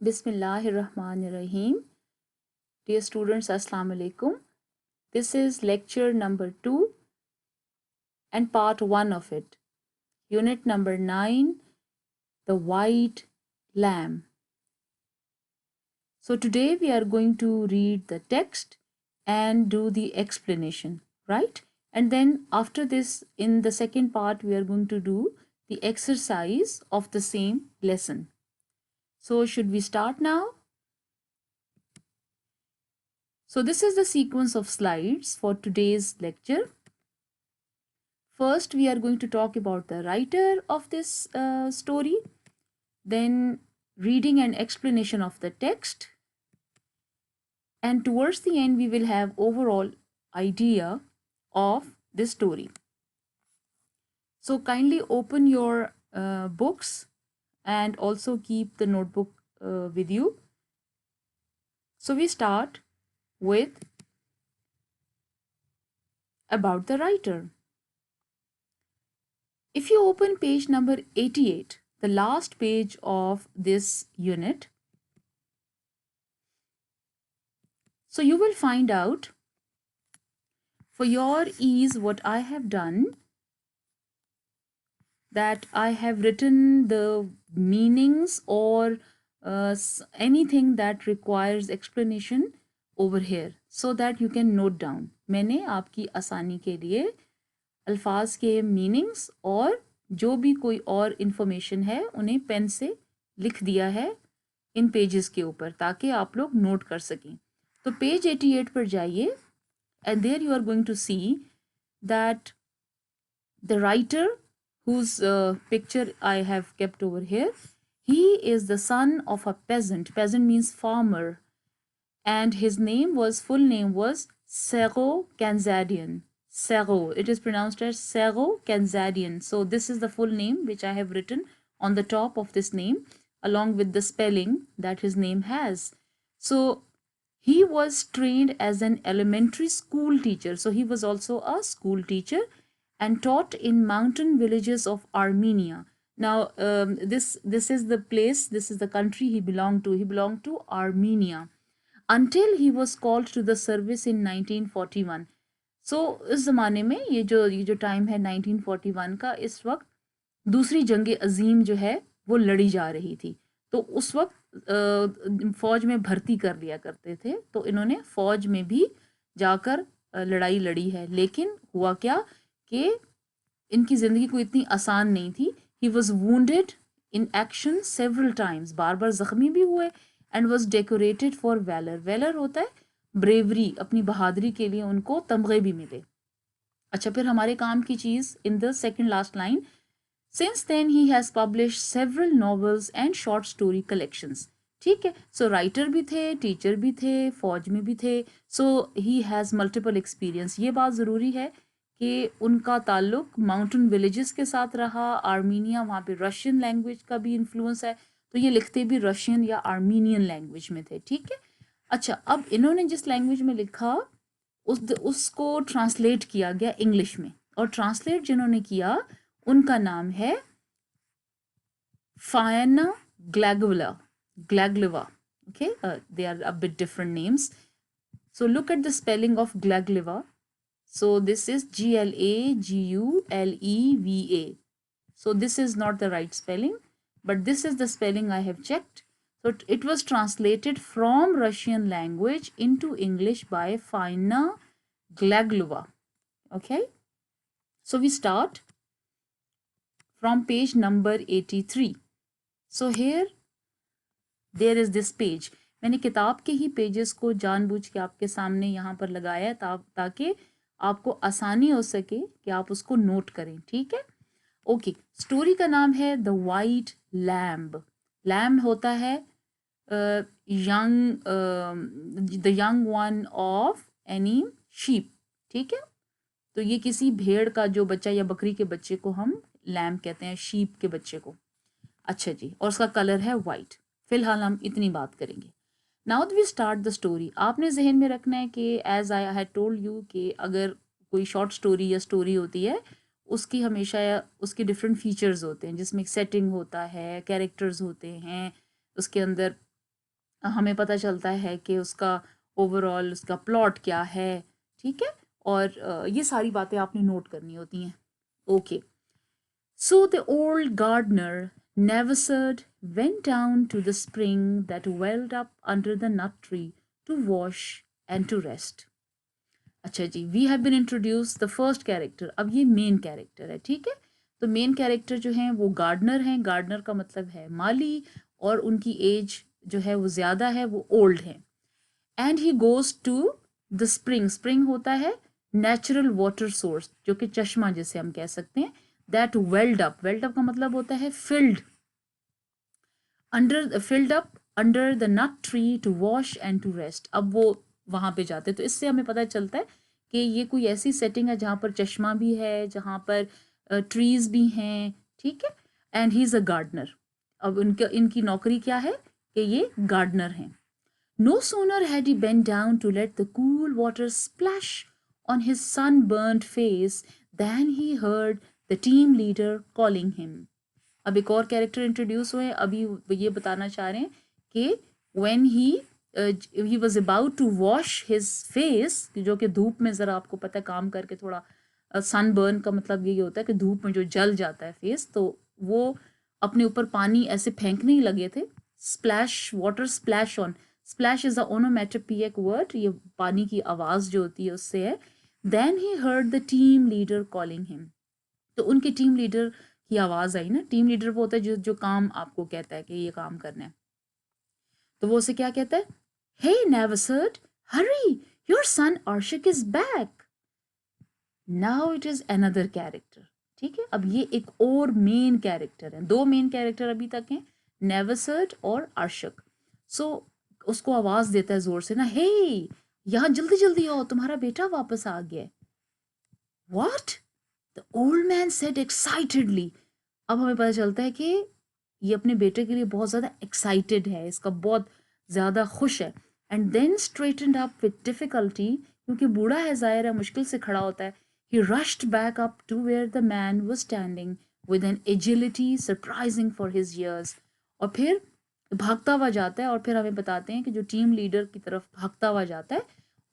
Bismillahirrahmanirrahim. Dear students, Assalamu alaikum. This is lecture number 2 and part 1 of it. Unit number 9, the white lamb. So today we are going to read the text and do the explanation, right? And then after this, in the second part, we are going to do the exercise of the same lesson. So should we start now? So this is the sequence of slides for today's lecture. First, we are going to talk about the writer of this story, then reading and explanation of the text, and towards the end, we will have overall idea of this story. So kindly open your books and also keep the notebook with you. So we start with about the writer. If you open page number 88, the last page of this unit, so you will find out, for your ease, what I have done, that I have written the meanings or anything that requires explanation over here so that you can note down. मैंने आपकी आसानी के लिए अल्फाज के meanings और जो भी कोई और इन्फॉर्मेशन है उन्हें पेन से लिख दिया है इन पेजेस के ऊपर ताकि आप लोग नोट कर सकें. तो पेज 88 पर जाइए and there you are going to see that the writer whose picture I have kept over here, he is the son of a peasant. Peasant means farmer, and his full name was Sero Kanzadian. Sero, it is pronounced as Sero Kanzadian. So this is the full name which I have written on the top of this name along with the spelling that his name has. So he was trained as an elementary school teacher. So he was also a school teacher and taught in mountain villages of Armenia. Now, this is the place, this is the country he belonged to. He belonged to Armenia until he was called to the service in 1941. So इस ज़माने में ये जो time है 1941 का, इस वक्त दूसरी जंग अजीम जो है वो लड़ी जा रही थी. तो उस वक्त फौज में भर्ती कर लिया करते थे. तो इन्होंने फौज में भी जाकर लड़ाई लड़ी है. लेकिन हुआ क्या कि इनकी ज़िंदगी कोई इतनी आसान नहीं थी. He was wounded in action several times, बार बार ज़ख्मी भी हुए, and was decorated for valour. Valour होता है ब्रेवरी, अपनी बहादुरी के लिए उनको तमगे भी मिले. अच्छा, फिर हमारे काम की चीज़ in the second last line, since then he has published several novels and short story collections. ठीक है, सो राइटर भी थे, टीचर भी थे, फौज में भी थे. सो ही हैज़ मल्टीपल एक्सपीरियंस. ये बात ज़रूरी है कि उनका ताल्लुक माउंटेन विलेजेस के साथ रहा. आर्मीनिया, वहाँ पे रशियन लैंग्वेज का भी इन्फ्लुएंस है, तो ये लिखते भी रशियन या आर्मीनियन लैंग्वेज में थे. ठीक है. अच्छा, अब इन्होंने जिस लैंग्वेज में लिखा उसको ट्रांसलेट किया गया इंग्लिश में, और ट्रांसलेट जिन्होंने किया उनका नाम है Fiona Glagleva. Okay, they are a bit different names. So look at the spelling of Glagleva. So this is Glaguleva. So this is not the right spelling, but this is the spelling I have checked. So it was translated from Russian language into English by Fiona Glagleva. Okay, so we start from page number 83. So here there is this page. मैंने किताब के ही pages को जानबूझ के आपके सामने यहाँ पर लगाया ताकि आपको आसानी हो सके कि आप उसको नोट करें. ठीक है. ओके, स्टोरी का नाम है द वाइट लैम्ब. लैम्ब होता है the young one of any sheep. ठीक है. तो ये किसी भेड़ का जो बच्चा या बकरी के बच्चे को हम लैम्ब कहते हैं, शीप के बच्चे को. अच्छा जी, और उसका कलर है वाइट. फिलहाल हम इतनी बात करेंगे. Now we start the story. आपने जहन में रखना है कि as I had told you कि अगर कोई शॉर्ट स्टोरी या स्टोरी होती है उसकी हमेशा उसके डिफरेंट फीचर्स होते हैं, जिसमें सेटिंग होता है, कैरेक्टर्स होते हैं, उसके अंदर हमें पता चलता है कि उसका ओवरऑल उसका प्लॉट क्या है, ठीक है, और ये सारी बातें आपने नोट करनी होती हैं। Okay, so the old gardener Nevsard went down to the spring that welled up under the nut tree to wash and to rest. अच्छा जी, we have been introduce the first character, अब ये main character है, ठीक है। तो main character जो है वो गार्डनर हैं, गार्डनर का मतलब है माली, और उनकी एज जो है वो ज़्यादा है, वो ओल्ड है। And he goes to the spring, spring होता है नेचुरल वाटर सोर्स, जो कि चश्मा जिसे हम कह सकते हैं, that welled up, welled up का मतलब होता है filled, filled up under the nut tree to wash and to rest. अब वो वहां पे जाते हैं, तो इससे हमें पता चलता है कि ये कोई ऐसी सेटिंग है जहाँ पर चश्मा भी है, जहाँ पर ट्रीज भी हैं, ठीक है। And he is a gardener. अब इनकी नौकरी क्या है कि ये गार्डनर हैं। No sooner had he bent down to let the cool water splash on his sunburned face then he heard the team leader calling him. अब एक और कैरेक्टर इंट्रोड्यूस हुए, अभी ये बताना चाह रहे हैं कि when he was about to wash his face, जो कि धूप में, ज़रा आपको पता है काम करके थोड़ा सनबर्न का मतलब यही होता है कि धूप में जो जल जाता है फेस, तो वो अपने ऊपर पानी ऐसे फेंकने ही लगे थे। Splash, water splash on, splash is a onomatopoeic word, ये पानी की आवाज़ जो होती है उससे है। Then he heard the team leader calling him, तो उनके टीम लीडर की आवाज़ आई ना। टीम लीडर वो होता है जो जो काम आपको कहता है कि ये काम करना है, तो वो उसे क्या कहता है, hey Nevsard hurry, your son Arshak is back. Now it is another character, ठीक है। अब ये एक और मेन कैरेक्टर है, दो मेन कैरेक्टर अभी तक हैं, नेवसर्ट और अर्शक। सो उसको आवाज देता है जोर से ना, हे यहाँ जल्दी जल्दी आओ, तुम्हारा बेटा वापस आ गया। What, the old man said excitedly. अब हमें पता चलता है कि ये अपने बेटे के लिए बहुत ज़्यादा एक्साइटेड है, इसका बहुत ज़्यादा खुश है। And then straightened up with difficulty, क्योंकि बूढ़ा है, ज़ाहिर है मुश्किल से खड़ा होता है। He rushed back up to where the man was standing with an agility surprising for his years. और फिर भागता हुआ जाता है, और फिर हमें बताते हैं कि जो टीम लीडर की तरफ भागता हुआ जाता है,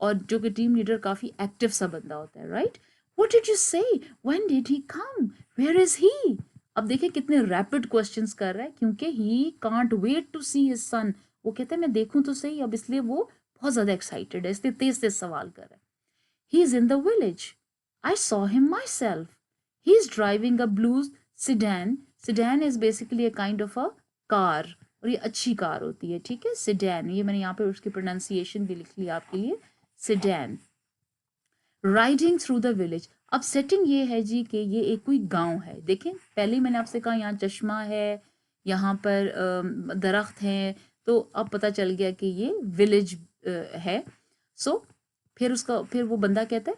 और जो कि टीम लीडर काफ़ी एक्टिव सा बंदा होता है, right. What did you say, when did he come, where is he. अब देखिए कितने रैपिड क्वेश्चंस कर रहा है, क्योंकि he can't wait to see his son. वो कहते हैं मैं देखूं तो सही, अब इसलिए वो बहुत ज्यादा एक्साइटेड है, इसलिए तेज तेज सवाल कर रहा है। He is in the village, I saw him my self, he is driving a blue sedan. Sedan is basically a kind of a car, और ये अच्छी कार होती है, ठीक है। सिडैन, ये मैंने यहाँ पे उसकी प्रोनाउंसिएशन भी लिख लिया आपके लिए, sedan. Riding through the village, अब सेटिंग ये है जी कि ये एक कोई गांव है। देखें पहले ही मैंने आपसे कहा यहाँ चश्मा है, यहाँ पर दरख्त हैं, तो अब पता चल गया कि ये विलेज है। सो फिर वो बंदा कहता है,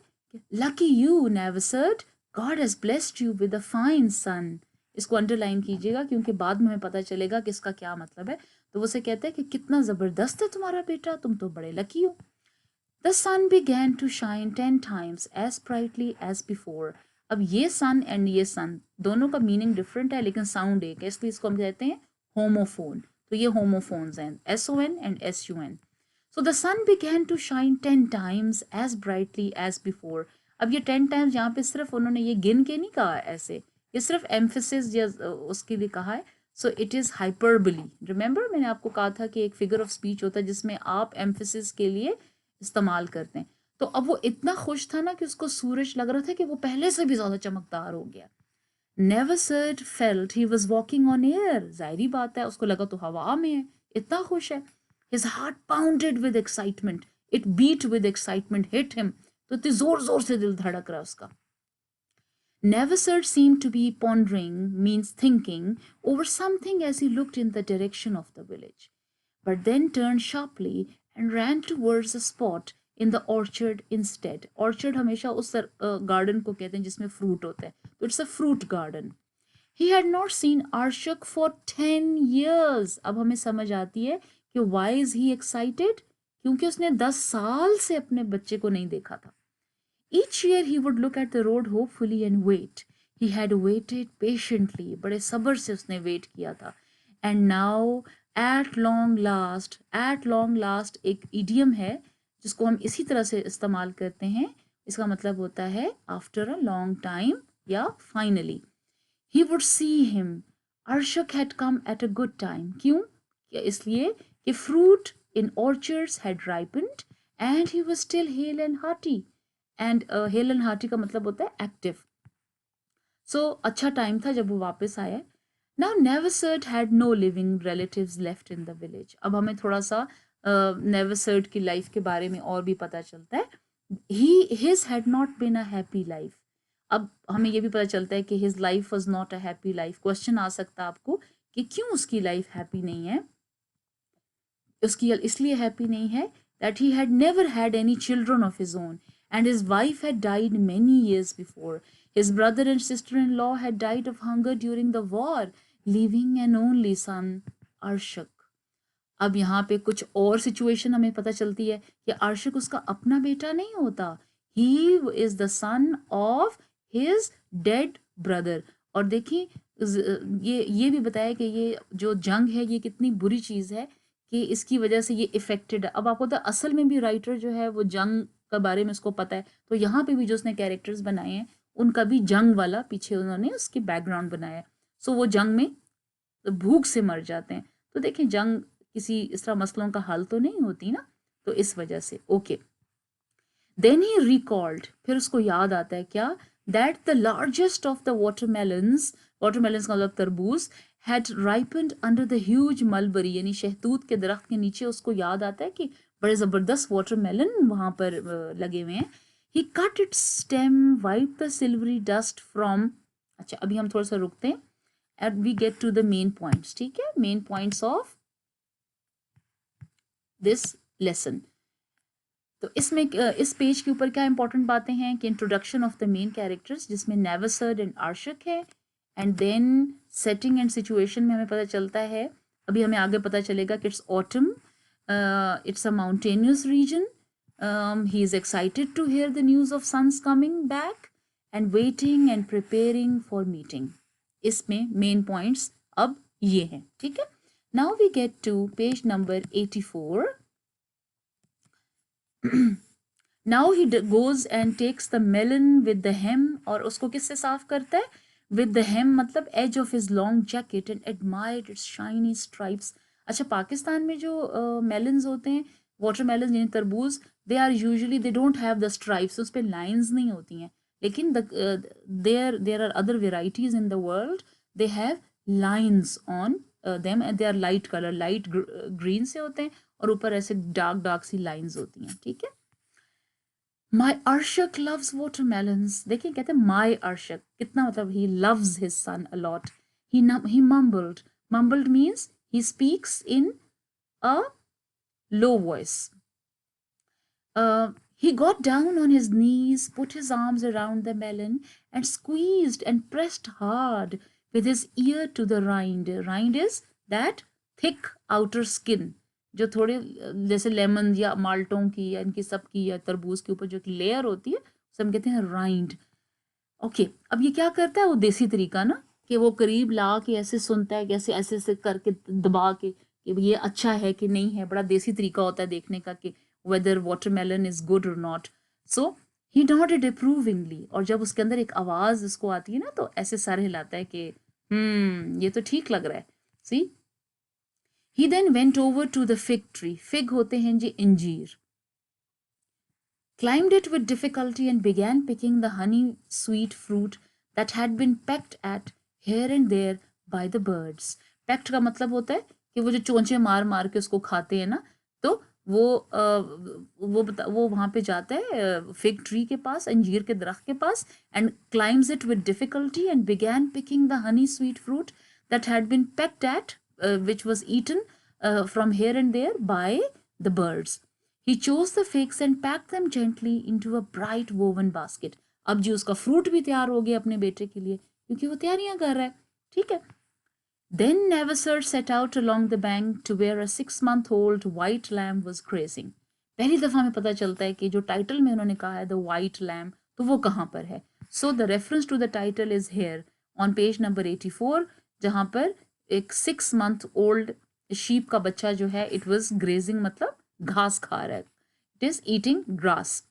lucky you Nevsard, God has blessed you with a fine son. इसको अंडरलाइन कीजिएगा, क्योंकि बाद में हमें पता चलेगा कि इसका क्या मतलब है। तो वो से कहता है कि कितना ज़बरदस्त है तुम्हारा बेटा, तुम तो बड़े लकी हो। The sun began to shine 10 times as brightly as before. अब ये सन एंड ये सन दोनों का मीनिंग डिफरेंट है, लेकिन साउंड एक है, इसलिए इसको हम कहते हैं होमोफोन। तो ये होमोफोन्स हैं, SON and SUN। So the sun began to shine 10 times as brightly as before. अब ये 10 times यहाँ पे सिर्फ उन्होंने ये गिन के नहीं कहा ऐसे, ये सिर्फ एम्फेसिस या उसके लिए कहा है। So it is hyperbole. Remember मैंने आपको कहा था कि एक फिगर ऑफ स्पीच होता है जिसमें आप एम्फेसिस के लिए इस्तेमाल करते हैं। तो अब वो इतना खुश था ना कि उसको सूरज लग रहा था कि वो पहले से भी ज्यादा चमकदार हो गया। Nevsard felt he was walking on air, जाहिर बात है उसको लगा तो हवा में है, इतना खुश है। His heart pounded with excitement, it beat with excitement, hit him, तो इतनी जोर जोर से दिल धड़क रहा है उसका। Neversert seemed to be pondering, means thinking, over something as he looked in the direction of the village, but then turned sharply and ran towards a spot in the orchard instead. Orchard हमेशा उस garden को कहते हैं जिसमें fruit होता है, तो it's a fruit garden. He had not seen Arshak for 10 years. अब हमें समझ आती है कि why is he excited? क्योंकि उसने 10 साल से अपने बच्चे को नहीं देखा था। Each year he would look at the road hopefully and wait. He had waited patiently. बड़े सब्र से उसने वेट किया था. And now at long last, at long last एक इडियम है जिसको हम इसी तरह से इस्तेमाल करते हैं। इसका मतलब होता है आफ्टर अ लॉन्ग टाइम या finally. He would see him, Arshak had come at a good time. क्यों? इसलिए कि fruit in orchards had ripened and he was still hale and hearty. And hale and hearty का मतलब होता है active. सो अच्छा time था जब वो वापस आया। Now Neversert had no living relatives left in the village. अब हमें थोड़ा सा नेवसर्ट की लाइफ के बारे में और भी पता चलता है। His had not been a happy life. अब हमें ये भी पता चलता है कि his life was not a happy life. Question आ सकता है आपको कि क्यों उसकी लाइफ हैप्पी नहीं है। उसकी इसलिए हैप्पी नहीं है that he had never had any children of his own and his wife had died many years before. His brother and sister-in-law had died of hunger during the war, leaving an only son, Arshak. अब यहाँ पे कुछ और situation हमें पता चलती है कि अर्शक उसका अपना बेटा नहीं होता। He is the son of his dead brother. और देखिए ये भी बताया कि ये जो जंग है ये कितनी बुरी चीज है कि इसकी वजह से ये इफेक्टेड है। अब आपको तो असल में भी राइटर जो है वो जंग के बारे में उसको पता है, तो यहाँ पे भी जो उसने कैरेक्टर्स बनाए हैं उनका भी जंग वाला पीछे उन्होंने उसकी बैकग्राउंड बनाया। सो वो जंग में भूख से मर जाते हैं। तो देखें जंग किसी इस तरह मसलों का हल तो नहीं होती ना, तो इस वजह से ओके। देन ही रिकॉल्ड, फिर उसको याद आता है क्या, that the largest of the watermelons, watermelons का मतलब तरबूज, had ripened under the huge mulberry, यानी शहतूत के दरख्त के नीचे उसको याद आता है कि बड़े ज़बरदस्त वाटरमेलन वहाँ पर लगे हुए हैं। He cut its stem, wipe the silvery dust from. अच्छा अभी हम थोड़ा सा रुकते हैं and we get to the main points. ठीक है, main points of this lesson. तो इसमें इस पेज के ऊपर क्या इंपॉर्टेंट बातें हैं कि introduction of the main characters जिसमें नेवसर्ड एंड आर्शक है, and then setting and situation में हमें पता चलता है, अभी हमें आगे पता चलेगा कि it's autumn, it's a mountainous region, he is excited to hear the news of sons coming back and waiting and preparing for meeting. इसमें मेन पॉइंट्स अब ये हैं। ठीक है, now we get to page number 84। Now he goes and takes the melon with the hem, और उसको किससे साफ करता है, विद द हेम मतलब edge of his long jacket, and admired its shiny stripes. अच्छा पाकिस्तान में जो मेलन्स होते हैं, वाटर मेलन यानी तरबूज, they are usually they don't have the stripes, उस पर लाइन्स नहीं होती हैं, लेकिन there are other varieties in the world, they have lines on them and they are light color, light green से होते हैं और ऊपर ऐसे dark dark सी lines होती हैं। ठीक है, my Arshak loves watermelons, देखिए कहते हैं my Arshak, कितना मतलब he loves his son a lot. He mumbled means he speaks in a low voice. He got down on his knees, put his arms around the melon, and squeezed and pressed hard with his ear to the rind. Rind is that thick outer skin, जो थोड़े जैसे lemon या माल्टों की या इनकी सब की या तरबूज के ऊपर जो लेयर होती है उसे हम कहते हैं राइंड। ओके, अब ये क्या करता है, वो देसी तरीका ना कि वो करीब ला के ऐसे सुनता है, कैसे ऐसे ऐसे करके दबा के कि ये अच्छा है कि नहीं है, बड़ा देसी तरीका होता है देखने का कि whether watermelon is good or not. So he nodded approvingly, और जब उसके अंदर एक आवाज उसको आती है ना तो ऐसे सर हिलाता है कि ये तो ठीक लग रहा है। See, he then went over to the fig tree. Fig होते हैं जी इंजीर। Climbed it with difficulty and began picking the honey sweet fruit that had been pecked at here and there by the birds. Pecked का मतलब होता है कि वो जो चोंचे मार मार के उसको खाते हैं ना, तो वो वहां पे जाता है फिग ट्री के पास, अंजीर के दरख्त के पास, and climbs it with difficulty and began picking the honey sweet fruit that had been pecked at, which was eaten from here and there by the birds. He chose the figs and packed them gently into a bright woven basket. अब जी उसका fruit भी तैयार हो गया अपने बेटे के लिए क्योंकि वो तैयारियां कर रहा है। ठीक है, Then Neversert set out along the bank to where a 6-month-old white lamb was grazing. पहली दफा हमें पता चलता है कि जो टाइटल में उन्होंने कहा है the white lamb, तो वो कहाँ पर है। So the reference to the title is here on page number 84, जहाँ पर एक 6-month-old शीप का बच्चा जो है इट वॉज ग्रेजिंग मतलब घास खा रहा है, it is eating grass.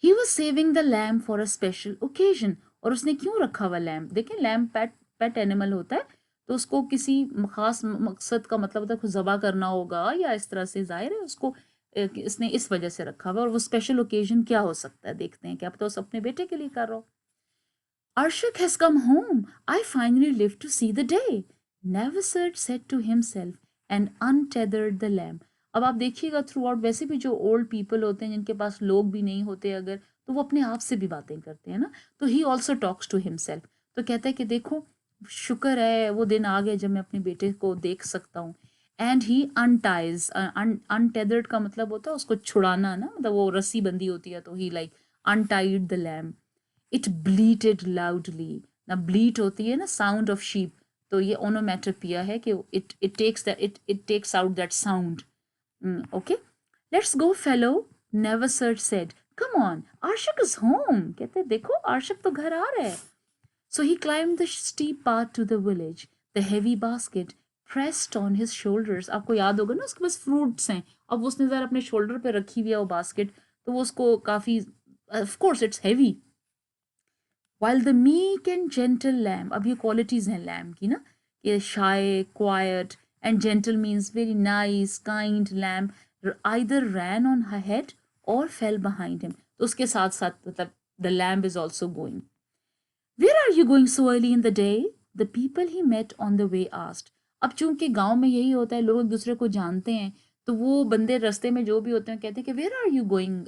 He was saving the lamp for a special occasion. और उसने क्यों रखा हुआ लैम्प? देखें लैम्प पेट पेट एनिमल होता है, तो उसको किसी खास मकसद का मतलब होता है कुछ ज़बा करना होगा या इस तरह से, जाहिर है उसको इसने इस वजह से रखा हुआ. और वो स्पेशल ओकेजन क्या हो सकता है देखते हैं, क्या पता उस अपने बेटे के लिए कर रहा हो. Arshak has come home. I finally live to see the day. Neversert said to himself and untethered the lamb. अब आप देखिएगा थ्रू आउट, वैसे भी जो ओल्ड पीपल होते हैं जिनके पास लोग भी नहीं होते अगर, तो वो अपने आप से भी बातें करते हैं ना. तो he also talks to himself. तो कहता है कि देखो शुक्र है वो दिन आ गया जब मैं अपने बेटे को देख सकता हूँ. एंड ही अनटाइज, अनटेदर्ड का मतलब होता है उसको छुड़ाना ना, मतलब वो रस्सी बंदी होती है, तो he like untied the lamb. It bleated loudly. ना ब्लीट होती है ना साउंड ऑफ शीप, तो ये ओनोमेटोपिया है कि it takes out that sound. Okay, let's go fellow, Nevarsard said. Come on, Arshak is home. कहते देखो आर्शक तो घर आ रहा है. So he climbed the steep path to the village. The heavy basket pressed on his shoulders. आपको याद होगा ना उसके पास फ्रूट्स हैं, अब उसने ज़रा अपने शोल्डर पे रखी हुई है वो बास्केट, तो वो उसको काफ़ी, of course it's heavy. While the meek and gentle lamb, अब ये qualities हैं lamb की ना, ये shy, quiet and gentle means very nice, kind lamb either ran on her head or fell behind him. तो उसके साथ साथ मतलब the lamb is also going. Where are you going so early in the day? The people he met on the way asked. अब चूंकि गांव में यही होता है, लोग एक दूसरे को जानते हैं, तो वो बंदे रास्ते में जो भी होते हैं कहते हैं कि Where are you going,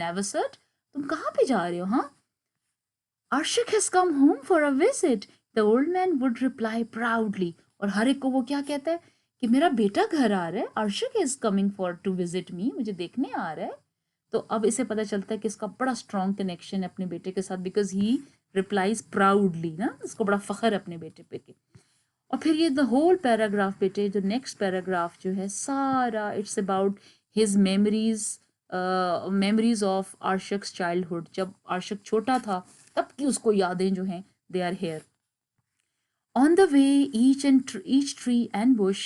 Navasat? तुम कहाँ पे जा रहे हो? हाँ, Arshak has come home for a visit. The old man would reply proudly. और हर एक को वो क्या कहता है कि मेरा बेटा घर आ रहा है. Arshak is coming for to visit me. मुझे देखने आ रहा है. तो अब इसे पता चलता है कि इसका बड़ा स्ट्रॉन्ग कनेक्शन है अपने बेटे के साथ, बिकॉज ही रिप्लाइज प्राउडली ना, इसको बड़ा फख्र है अपने बेटे पे के. और फिर ये द होल पैराग्राफ बेटे, जो नेक्स्ट पैराग्राफ जो है सारा it's about his memories, memories of Arshak's childhood. जब आर्शक छोटा था तब की उसको यादें जो हैं they are here. On the way, each tree and bush,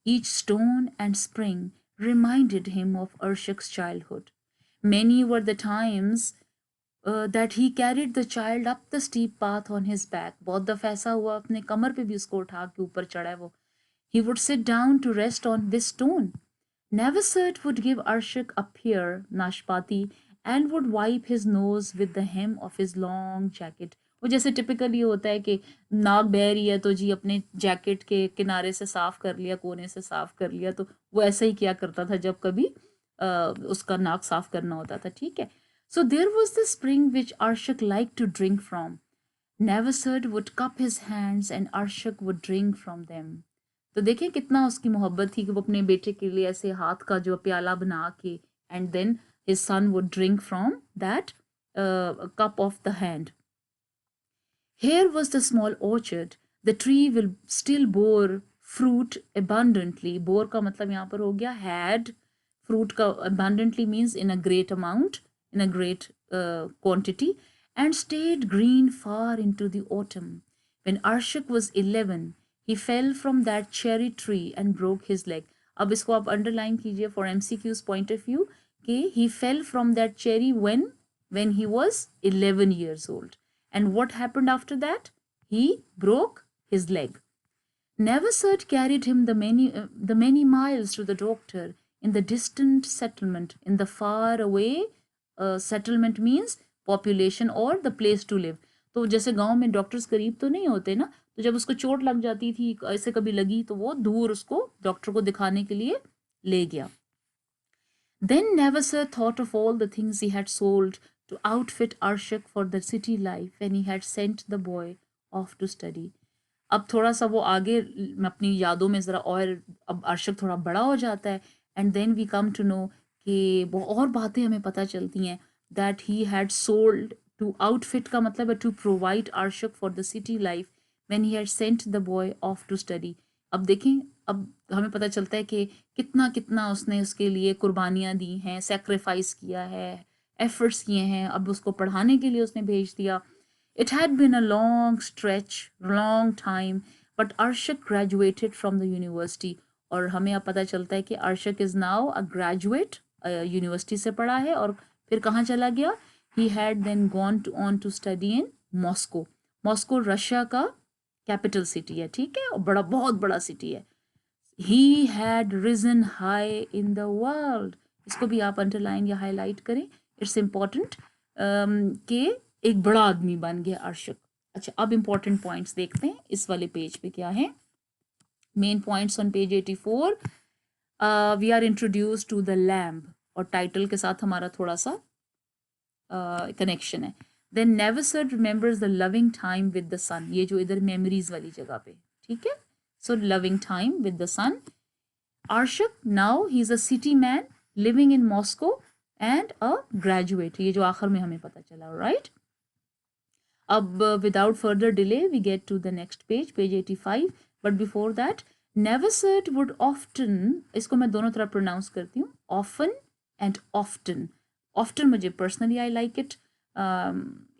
each stone and spring reminded him of Urshak's childhood. Many were the times that he carried the child up the steep path on his back. बहुत दफ़ा ऐसा हुआ अपने कमर पे भी उसको उठा के ऊपर चढ़ा है वो. He would sit down to rest on this stone. Neversert would give Arshak a pear, Nashpati, and would wipe his nose with the hem of his long jacket. वो जैसे टिपिकली होता है कि नाक बह रही है तो जी अपने जैकेट के किनारे से साफ कर लिया, कोने से साफ कर लिया. तो वो ऐसा ही किया करता था जब कभी उसका नाक साफ करना होता था. ठीक है. So there was the spring which Arshak liked to drink from. Neversert would cup his hands and Arshak would drink from them. तो देखें कितना उसकी मोहब्बत थी कि वो अपने बेटे के लिए ऐसे हाथ का जो प्याला बना के, and then his son would drink from that cup of the hand. Here was the small orchard. The tree will still bore fruit abundantly. Bore का मतलब यहाँ पर हो गया had. Fruit का abundantly means in a great amount, in a great quantity, and stayed green far into the autumn. When Arshak was 11, he fell from that cherry tree and broke his leg. अब इसको आप underline कीजिए for MCQ's point of view कि he fell from that cherry when he was 11 years old. And what happened after that? He broke his leg. Neversert carried him the many miles to the doctor in the distant settlement. In the far away settlement means population or the place to live. तो जैसे गांव में doctors करीब तो नहीं होते ना, तो जब उसको चोट लग जाती थी ऐसे कभी लगी तो वो दूर उसको डॉक्टर को दिखाने के लिए ले गया. Then Neversert thought of all the things he had sold to outfit Arshak for the city life when he had sent the boy off to study. अब थोड़ा सा वो आगे अपनी यादों में ज़रा, और अब अर्शक थोड़ा बड़ा हो जाता है, and then we come to know कि वो और बातें हमें पता चलती हैं that he had sold to outfit का मतलब है to provide Arshak for the city life when he had sent the boy off to study. अब देखें, अब हमें पता चलता है कि कितना कितना उसने उसके लिए कुर्बानियाँ दी हैं, सेक्रीफाइस किया है, एफर्ट्स किए हैं. अब उसको पढ़ाने के लिए उसने भेज दिया. It had been a long stretch, long time, but Arshak graduated from the university. और हमें अब पता चलता है कि Arshak is now a graduate, university से पढ़ा है और फिर कहाँ चला गया. He had then gone to on to study in Moscow. Moscow Russia का कैपिटल सिटी है, ठीक है, और बड़ा बहुत बड़ा सिटी है. He had risen high in the world. इसको भी आप अंडरलाइन या हाईलाइट करें, इट्स इम्पॉर्टेंट कि एक बड़ा आदमी बन गया अर्शक. अच्छा, अब इम्पॉर्टेंट पॉइंट्स देखते हैं इस वाले पेज पे क्या है. Main points on page 84. We are introduce to the lamb, और टाइटल के साथ हमारा थोड़ा सा कनेक्शन है. Then Nevsard remembers the loving time with the son. ये जो इधर मेमोरीज वाली जगह पे, ठीक है. So loving time with the son. Arshak, now he's a city man living in Moscow and a graduate. ये जो आखिर में हमें पता चला, right? अब without further delay we get to the next page, page 85. But before that, Neversert would often, इसको मैं दोनों तरह pronounce करती हूँ, often and often. Often मुझे personally I like it.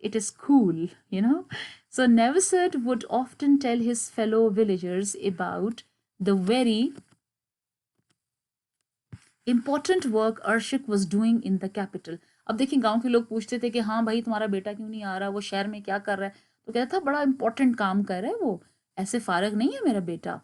It is cool, you know. So Neversert would often tell his fellow villagers about the very important work Arshak was doing in the capital. अब देखिए, गांव के लोग पूछते थे कि हाँ भाई तुम्हारा बेटा क्यों नहीं आ रहा, वो शहर में क्या कर रहा है, तो कहता था बड़ा इंपॉर्टेंट काम कर रहा है वो, ऐसे फारग नहीं है मेरा बेटा.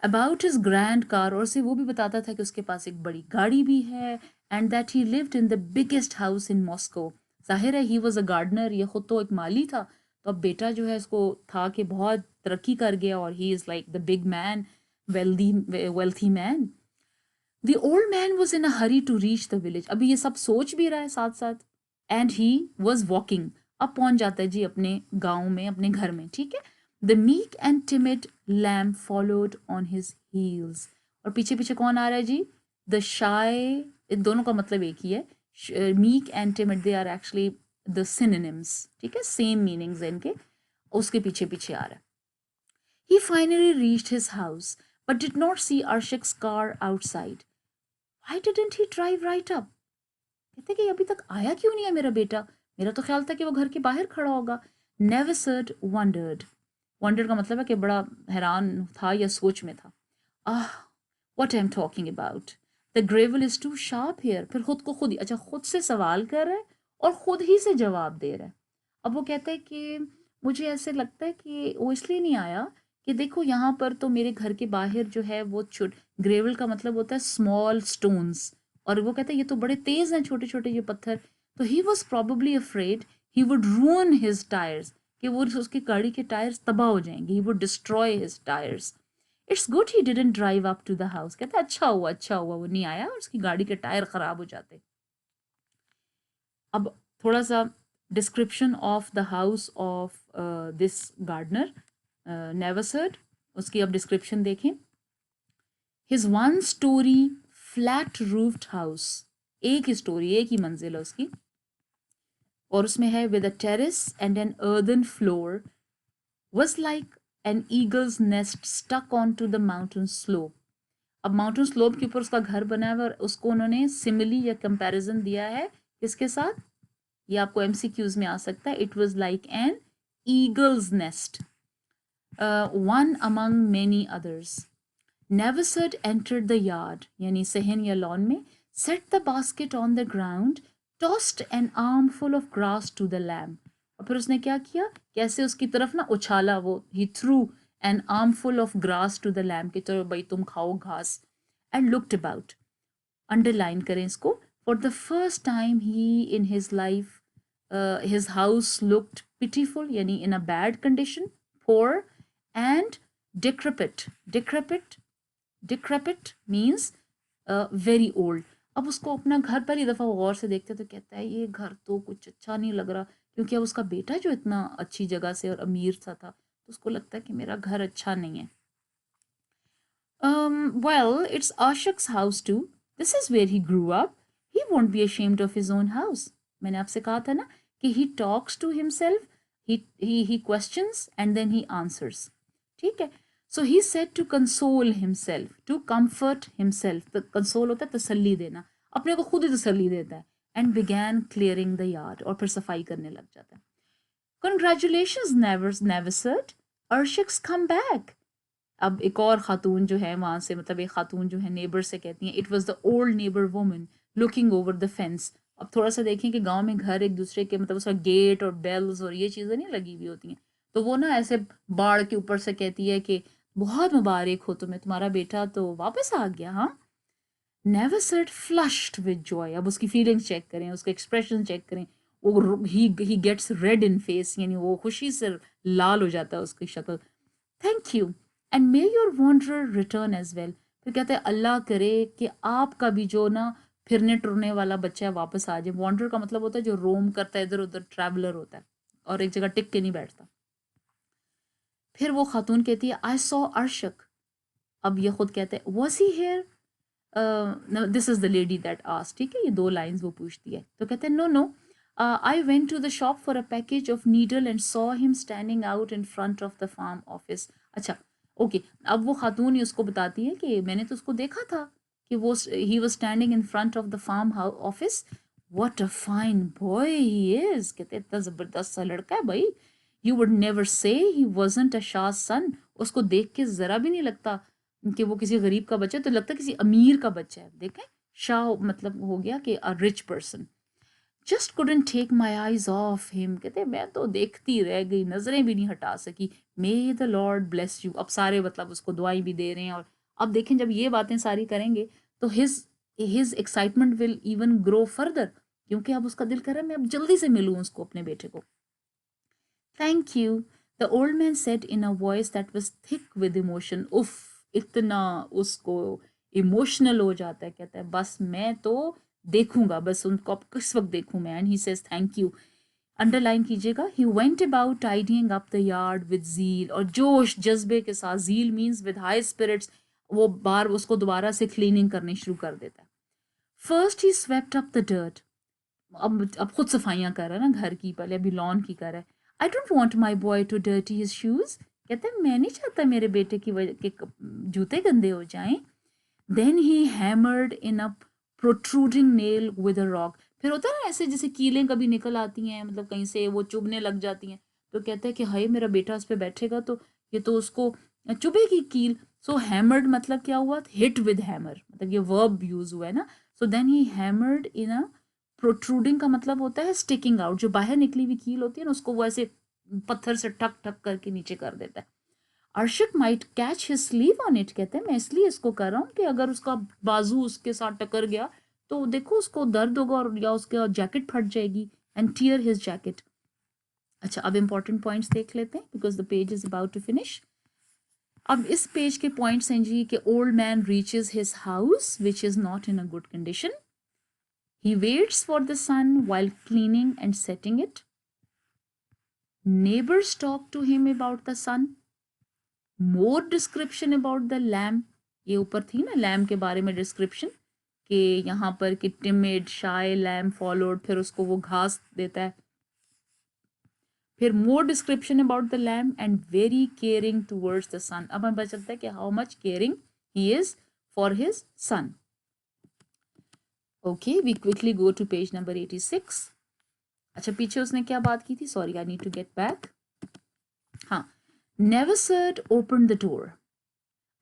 अबाउट हिज ग्रैंड कार, और से वो भी बताता था कि उसके पास एक बड़ी गाड़ी भी है. And that he lived in the biggest house in Moscow. जाहिर है ही वॉज अ गार्डनर, ये खुद तो एक माली था, तो अब बेटा जो है इसको था कि बहुत तरक्की कर गया और he is like the big man, wealthy man. The old man was in a hurry to reach the village. अभी ये सब सोच भी रहा है साथ साथ. And he was walking. अब पहुंच जाता है जी अपने गांव में, अपने घर में, ठीक है. The meek and timid lamb followed on his heels. और पीछे पीछे कौन आ रहा है जी? The shy. इन दोनों का मतलब एक ही है. Meek and timid, they are actually the synonyms. ठीक है, same meanings है इनके. उसके पीछे पीछे आ रहा है. He finally reached his house, but did not see Arshak's car outside. Why didn't he drive right up? कहते कि अभी तक आया क्यों नहीं है मेरा बेटा, मेरा तो ख्याल था कि वो घर के बाहर खड़ा होगा. Neversert wondered. Wondered का मतलब है कि बड़ा हैरान था या सोच में था. What I'm talking about. The gravel is too sharp here. फिर खुद को खुद ही, अच्छा खुद से सवाल कर रहा है और खुद ही से जवाब दे रहा है. अब वो कहता है कि मुझे ऐसे लगता है कि वो इसलिए नहीं आया कि देखो यहाँ पर तो मेरे घर के बाहर जो है वो ग्रेवल का मतलब होता है स्मॉल स्टोन्स, और वो कहता है ये तो बड़े तेज हैं छोटे छोटे ये पत्थर. तो he was probably afraid he would ruin his tyres, कि वो उसकी गाड़ी के टायर्स तबाह हो जाएंगे. He would destroy his tyres. It's good he didn't drive up to the house. कहता है अच्छा हुआ वो नहीं आया और उसकी गाड़ी के टायर खराब हो जाते. अब थोड़ा सा description of the house of this gardener Neversert, उसकी अब डिस्क्रिप्शन देखें. His one storey flat roofed house. एक ही स्टोरी, एक ही मंजिल है उसकी, और उसमें है with a terrace and an earthen floor, was like an eagle's nest stuck onto the mountain slope. अब माउंटेन स्लोप के ऊपर उसका घर बना है और उसको उन्होंने सिमिली या कंपैरिजन दिया है किसके साथ, ये आपको एमसीक्यूज में आ सकता है. It was like an eagles nest, one among many others. Neversert entered the yard, यानी सहन या लॉन में, set the basket on the ground, tossed an armful of grass to the lamb. और फिर उसने क्या किया, कैसे उसकी तरफ ना उछाला वो, he threw an armful of grass to the lamb, कि चलो भाई तुम खाओ घास. And looked about. Underline करें इसको. For the first time he in his life, his house looked pitiful, यानी in a bad condition, poor and decrepit. Decrepit means very old. अब उसको अपना घर पहली दफ़ा गौर से देखते तो कहता है ये घर तो कुछ अच्छा नहीं लग रहा, क्योंकि अब उसका बेटा जो इतना अच्छी जगह से और अमीर सा था, तो उसको लगता है कि मेरा घर अच्छा नहीं है. Well, it's Ashak's house too. This is where he grew up. He won't be ashamed of his own house. मैंने आपसे कहा था ना कि he talks to himself, he questions and then he answers. ठीक है. So he said to console himself, to comfort himself. तो console होता है तसल्ली देना, अपने को खुद ही तसल्ली देता है. And began clearing the yard, और फिर सफाई करने लग जाता है. Congratulations, Neversert. Arshak's come back. अब एक और खातून जो है वहाँ से, मतलब एक खातून जो है नेबर से कहती हैं, it was the old neighbour woman looking over the fence. अब थोड़ा सा देखें कि गांव में घर एक दूसरे के, मतलब उसका गेट और बेल्स और ये चीज़ें नहीं लगी हुई होती हैं, तो वो ना ऐसे बाढ़ के ऊपर से कहती है कि बहुत मुबारक हो तुम्हें, तुम्हारा बेटा तो वापस आ गया। हाँ, never said flushed with Joy. अब उसकी फीलिंग्स चेक करें, उसके एक्सप्रेशन चेक करें। वो he gets red in face, यानी वो खुशी से लाल हो जाता है उसकी शक्ल। Thank you and may your wanderer return as well. फिर कहते हैं अल्लाह करे कि आपका भी जो ना फिरने टुरने वाला बच्चा है वापस आ जाए। वॉन्डर का मतलब होता है जो रोम करता है, इधर उधर ट्रैवलर होता है और एक जगह टिक के नहीं बैठता। फिर वो खातून कहती है आई सॉ अर्शक। अब ये खुद कहते हैं was he here, this is the lady that ask, ठीक है, ये दो लाइंस वो पूछती है। तो कहते हैं no no, I went to the shop for a package of needle and saw him standing out in front of the farm office. अच्छा, ओके, अब वो खातून ही उसको बताती है कि मैंने तो उसको देखा था कि वो he was standing in front of the farm office. What a fine boy he is, कहते हैं इतना जबरदस्त सा लड़का है भाई। You would never say he wasn't a Shah सन। उसको देख के जरा भी नहीं लगता कि वो किसी गरीब का बच्चा है, तो लगता है किसी अमीर का बच्चा है। देखें, शाह मतलब हो गया कि a rich person. Just couldn't take my eyes off him, कहते मैं तो देखती रह गई, नजरें भी नहीं हटा सकी। मे द लॉर्ड ब्लेस यू। अब सारे मतलब उसको दुआएं भी दे रहे हैं। और अब देखें जब ये बातें सारी करेंगे तो his excitement will even grow further, क्योंकि अब उसका दिल कर रहा है मैं अब जल्दी से मिलूं उसको, अपने बेटे को। Thank you, the old man said in a voice that was thick with emotion. उफ, इतना उसको इमोशनल हो जाता है, कहता है बस मैं तो देखूंगा, बस उनको अब किस वक्त देखूं मैं। And he says thank you, underline कीजिएगा, he went about tidying up the yard with zeal, और जोश जज्बे के साथ, zeal means with high spirits, वो बार उसको दोबारा से क्लीनिंग करनी शुरू कर देता है। First he swept up the dirt, अब खुद सफाइयाँ कर रहा है ना घर की, पहले अभी लॉन की कर रहा है। I don't want my boy to dirty his shoes, कहते हैं मैं नहीं चाहता मेरे बेटे की वजह के जूते गंदे हो जाएं। Then he hammered in a protruding nail with a rock. फिर होता है ना ऐसे जैसे कीलें कभी निकल आती हैं, मतलब कहीं से वो चुभने लग जाती हैं, तो कहता है कि हाय मेरा बेटा उस पर बैठेगा तो ये तो उसको चुभेगी कील। सो हैमर्ड मतलब क्या हुआ, हिट विद हैमर, मतलब ये वर्ब यूज हुआ है ना। So then he hammered in a protruding का मतलब होता है स्टिकिंग आउट, जो बाहर निकली हुई कील होती है ना उसको वो ऐसे पत्थर से ठक ठक करके नीचे कर देता है। Arshak might catch his sleeve on it, कहते हैं मैं इसलिए इसको कर रहा हूँ कि अगर उसका बाजू उसके साथ टकर गया तो देखो उसको दर्द होगा और या उसका जैकेट फट जाएगी, एंड टीयर हिज जैकेट। अच्छा, अब इंपॉर्टेंट पॉइंट्स देख लेते हैं because the page is about to finish. अब इस पेज के पॉइंट्स हैं जी कि old man reaches his house which is not in a good condition. He waits for the sun while cleaning and setting it. Neighbors talk to him about the sun. More description about the lamb. ये ऊपर थी ना lamb के बारे में description, कि यहाँ पर कि टिमिड शाय लैम्ब फॉलोड, फिर उसको वो घास देता है। फिर more description about the lamb and very caring towards the son. अब हमें पता चलता है कि how much caring he is for his son. Okay, we quickly go to page number 86। अच्छा, पीछे उसने क्या बात की थी, sorry I need to get back. हाँ, Nevarsard open the door,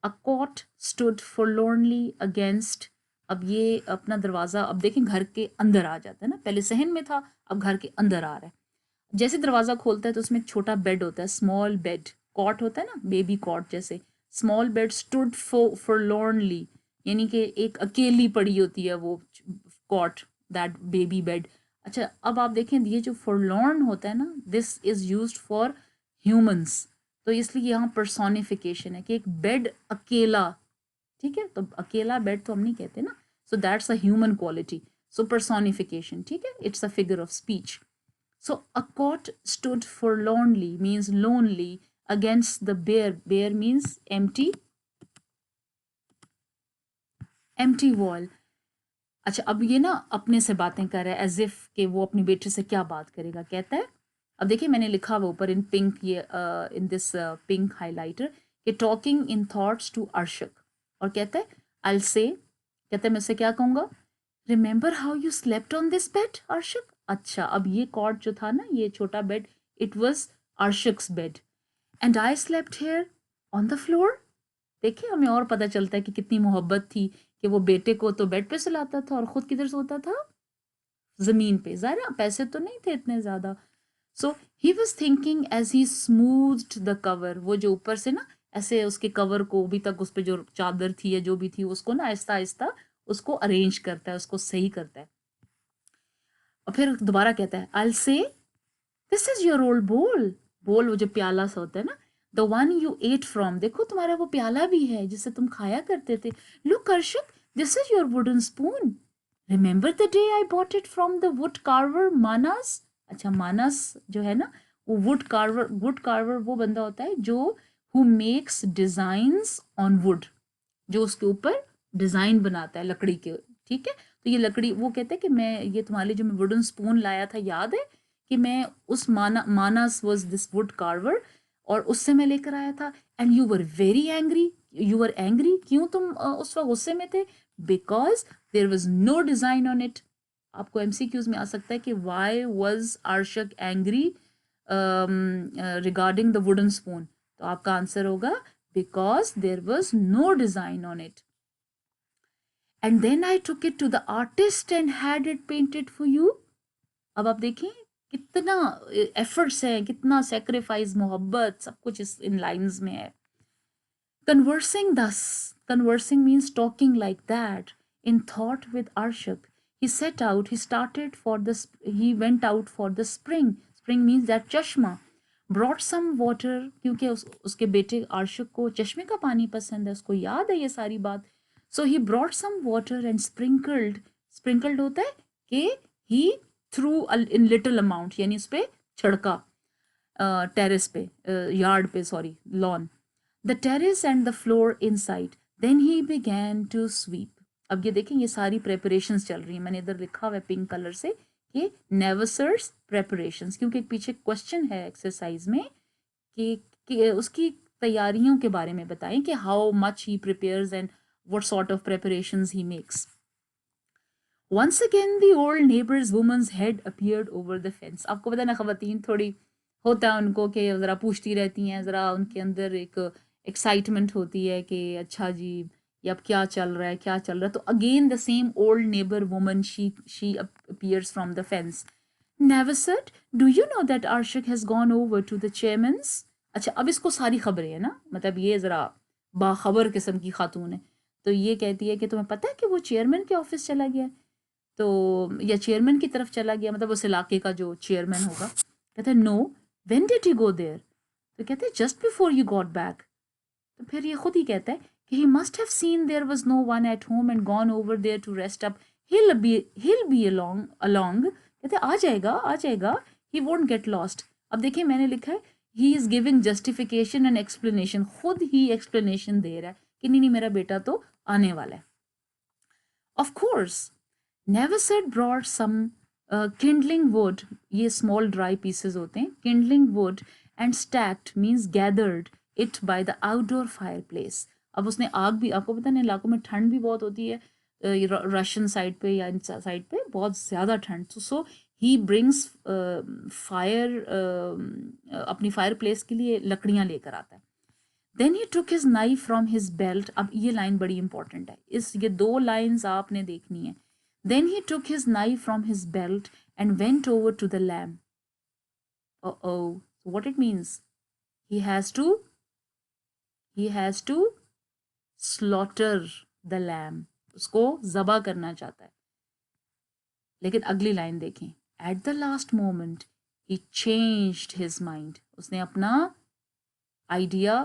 a cot stood forlornly against. अब ये अपना दरवाजा, अब देखें घर के अंदर आ जाता है ना, पहले सहन में था अब घर के अंदर आ रहा है। जैसे दरवाजा खोलता है तो उसमें एक छोटा बेड होता है, स्मॉल बेड, कॉट होता है ना, बेबी कॉट जैसे। स्मॉल बेड स्टूड फॉरलॉर्नली, यानी कि एक अकेली पड़ी होती है वो कॉट, दैट बेबी बेड। अच्छा, अब आप देखें ये जो फॉरलॉर्न होता है ना, this is used for humans, तो इसलिए यहाँ पर्सोनिफिकेशन है कि एक बेड अकेला, ठीक है, तो अकेला बेड तो हम नहीं कहते ना, so that's a human quality, so personification, ठीक है, it's a figure of speech. So a cot stood forlornly means lonely against the bare. Bare means empty, empty wall. अच्छा, अब ये ना अपने से बातें कर रहा है एज इफ कि वो अपनी बेटे से क्या बात करेगा। कहता है, अब देखिए मैंने लिखा हुआ ऊपर इन पिंक, ये इन दिस पिंक हाइलाइटर, कि टॉकिंग इन थॉट्स टू अर्शक, और कहता है आई से, कहता है मैं से क्या कहूँगा, remember how you slept on this bed Arshak. अच्छा, अब ये कॉट जो था ना, ये छोटा bed, it was Arshak's bed, and I slept here on the floor. देखिए हमें और पता चलता है कि कितनी मोहब्बत थी कि वो बेटे को तो बेड पे सुलाता था और खुद किधर सोता था, जमीन पे। ज़रा पैसे तो नहीं थे इतने ज़्यादा। So he was thinking as he smoothed the cover, वो जो ऊपर से ना ऐसे उसके कवर को अभी तक उस पर जो चादर थी या जो भी थी उसको ना आहिस्ता आहिस्ता उसको अरेंज करता है, उसको सही करता है। और फिर दोबारा कहता है आई से दिस इज योर ओल्ड बोल। बोल वो जो प्याला सा होता है ना, the one you ate from, देखो तुम्हारा वो प्याला भी है जिससे तुम खाया करते थे। Look Arshak, this is your wooden spoon. Remember the day I bought it from the wood carver Manas. अच्छा मानस जो है ना, वो वुड कार्वर वो बंदा होता है जो who makes designs on would, जो उसके ऊपर डिजाइन बनाता है लकड़ी के। ठीक है, तो ये लकड़ी, वो कहते हैं कि मैं ये तुम्हारे लिए जो मैं वुडन स्पून लाया था याद है, कि मैं उस Manas was this wood carver, और उससे मैं लेकर आया था। And you were very angry, you were angry, क्यों तुम उस वक्त गुस्से में थे? Because there was no design on it. आपको एमसीक्यूज में आ सकता है कि why was Arshak angry regarding the wooden spoon, तो आपका आंसर होगा because there was no design on it. And then I took it to the artist and had it painted for you. अब आप देखें कितना एफर्ट्स है, कितना sacrifice, मोहब्बत, सब कुछ इस इन लाइंस में है। Conversing thus, conversing means talking like that, in thought with Arshak. He went out for the spring. Spring means that chashma. Brought some water, क्योंकि उसके बेटे आर्शक को चश्मे का पानी पसंद है, उसको याद है ये सारी बात। So he brought some water and sprinkled होता है कि he threw in little amount, यानी उस पे छिड़का, टेरेस पे, यार्ड पे, sorry, lawn, the terrace and the floor inside. Then he began to sweep. अब ये देखें ये सारी प्रेपरेशंस चल रही हैं, मैंने इधर लिखा हुआ है पिंक कलर से कि नेवसर्स प्रेपरेशंस, क्योंकि एक पीछे क्वेश्चन है एक्सरसाइज में कि उसकी तैयारियों के बारे में बताएं कि how much he prepares and what sort of preparations he makes. Once again the old neighbor's woman's head appeared over the fence. आपको पता है ना, खवातीन थोड़ी होता है उनको कि ज़रा पूछती रहती हैं, ज़रा उनके अंदर एक एक्साइटमेंट होती है कि अच्छा जी ये अब क्या चल रहा है, क्या चल रहा है। तो again the same old neighbour woman she appears from the fence. Never said, do you know that Arshak has gone over to the chairman's? अच्छा अब इसको सारी खबरें है ना, मतलब ये ज़रा बाखबर किस्म की खातून है। तो ये कहती है कि तुम्हें पता है कि वो चेयरमैन के ऑफिस चला गया, तो या चेयरमैन की तरफ चला गया, मतलब उस इलाके का जो चेयरमैन होगा। कहते हैं no, when did you go there? तो कहते हैं just before you got back. तो फिर ये खुद ही कहता है कि he must have seen there was no one at home and gone over there to rest up, he'll be along. कहते आ जाएगा, आ जाएगा, he won't get lost. अब देखिए मैंने लिखा है he is giving justification and explanation, खुद ही explanation दे रहा है कि नहीं नहीं मेरा बेटा तो आने वाला है। Of course, Neverset brought some kindling wood, ये small dry pieces होते हैं, kindling wood, and stacked means gathered it by the outdoor fireplace. अब उसने आग भी, आपको पता है इलाकों में ठंड भी बहुत होती है, रशियन साइड पे या इन साइड पे बहुत ज़्यादा ठंड, सो ही ब्रिंग्स फायर, अपनी फायर प्लेस के लिए लकड़ियाँ लेकर आता है। Then he took his knife from his belt. अब ये लाइन बड़ी इंपॉर्टेंट है, ये दो लाइन्स आपने देखनी है। Then he took his knife from his belt and went over to the lamb. Uh-oh. So what it means? He has to slaughter the lamb. उसको ज़बा करना चाहता है। लेकिन अगली लाइन देखें, at the last moment he changed his mind. उसने अपना idea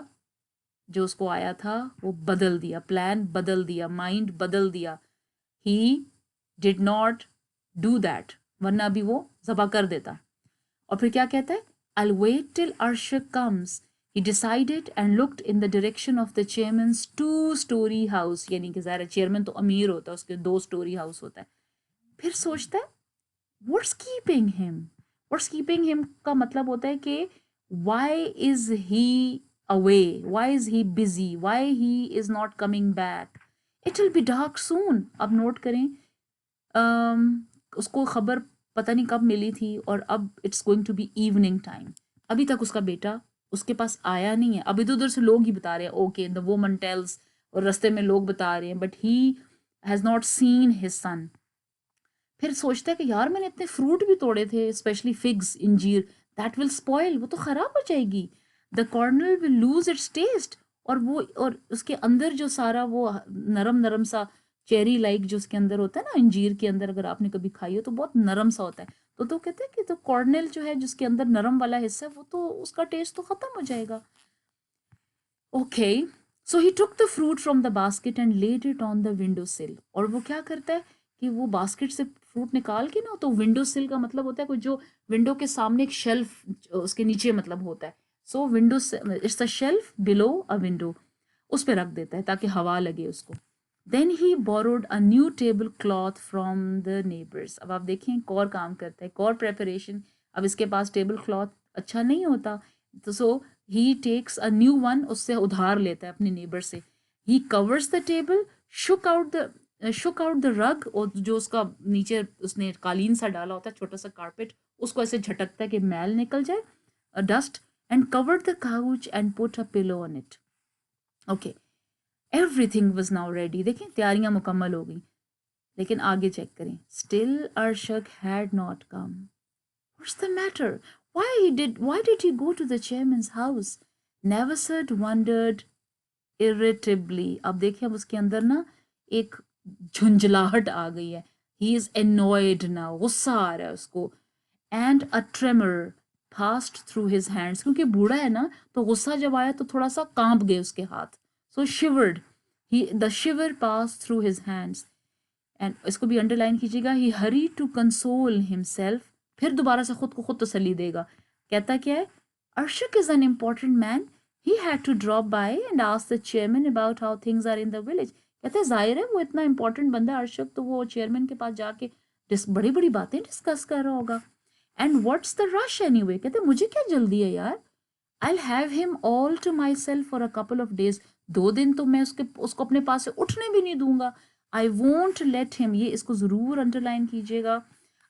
जो उसको आया था वो बदल दिया, प्लान बदल दिया, माइंड बदल दिया। He did not do that, वरना अभी वो ज़बा कर देता। और फिर क्या कहता है, I'll wait till Arshak comes. He decided and looked in the direction of the chairman's 2-story house. यानी कि ज़ाहिर चेयरमैन तो अमीर होता है, उसके 2 स्टोरी हाउस होता है। फिर सोचता है What's keeping him? What's keeping him का मतलब होता है कि why is he away? Why is he busy? Why he is not coming back? It will be dark soon. अब नोट करें, उसको खबर पता नहीं कब मिली थी और अब it's going to be evening time. अभी तक उसका बेटा उसके पास आया नहीं है। अब इधर उधर से लोग ही बता रहे हैं, ओके द वुमन टेल्स, और रास्ते में लोग बता रहे हैं, but he has not seen his son. फिर सोचता है कि यार मैंने इतने फ्रूट भी तोड़े थे, स्पेशली फिग्स, इंजीर, दैट विल स्पॉइल, वो तो ख़राब हो जाएगी। The kernel will lose its taste, और उसके अंदर जो सारा वो नरम नरम सा चेरी लाइक जो उसके अंदर होता है ना, अंजीर के अंदर अगर आपने कभी खाई हो तो बहुत नरम सा होता है, तो कहते हैं कि तो कॉर्नल जो है जिसके अंदर नरम वाला हिस्सा है वो तो उसका टेस्ट तो ख़त्म हो जाएगा। Okay, so he took the fruit from the basket and laid it on the window sill. और वो क्या करता है कि वो बास्केट से फ्रूट निकाल के ना, तो विंडो सिल का मतलब होता है कुछ जो विंडो के सामने एक शेल्फ उसके नीचे मतलब होता है, so window, it's a shelf below a window, उस पर रख देता है ताकि हवा लगे उसको। Then he borrowed a new table cloth from the neighbours. अब आप देखें एक और काम करता है, एक और प्रेपरेशन। अब इसके पास टेबल क्लॉथ अच्छा नहीं होता, तो so he takes a new one, उससे उधार लेता है अपने नेबर से। He covers the table, shook out the rug, और जो उसका नीचे उसने कालीन सा डाला होता है, छोटा सा कारपेट, उसको ऐसे झटकता है कि मैल निकल जाए, dust, and covered the couch and put a pillow on it. Okay, everything was now ready. देखें तैयारियां मुकम्मल हो गई, लेकिन आगे चेक करें, still Arshak had not come. What's the matter? Why did he go to the chairman's house? Neversud wondered irritably. अब देखिए, अब उसके अंदर ना एक झुंझलाहट आ गई है। He is annoyed now. गुस्सा आ रहा है उसको। And a tremor passed through his hands. क्योंकि बूढ़ा है ना, तो गुस्सा जब आया तो थोड़ा सा कांप गए उसके हाथ। So shivered. The shiver passed through his hands. And इसको भी अंडरलाइन कीजिएगा, ही हरी टू कंसोल हिमसेल्फ। फिर दोबारा से खुद को खुद तसल्ली देगा। कहता क्या है, Arshak is an important man, he had to drop by and ask the chairman about how things are in the village. कहते हैं जाहिर है वो इतना इंपॉर्टेंट बंदा है अर्शक, तो वो चेयरमैन के पास जाके बड़ी बड़ी बातें डिस्कस कर रहा होगा। And what's the rush anyway, कहते मुझे क्या जल्दी है यार, I have him all to myself for a couple of days. 2 दिन तो मैं उसको अपने पास से उठने भी नहीं दूंगा। आई वोंट लेट हिम, ये इसको ज़रूर अंडरलाइन कीजिएगा,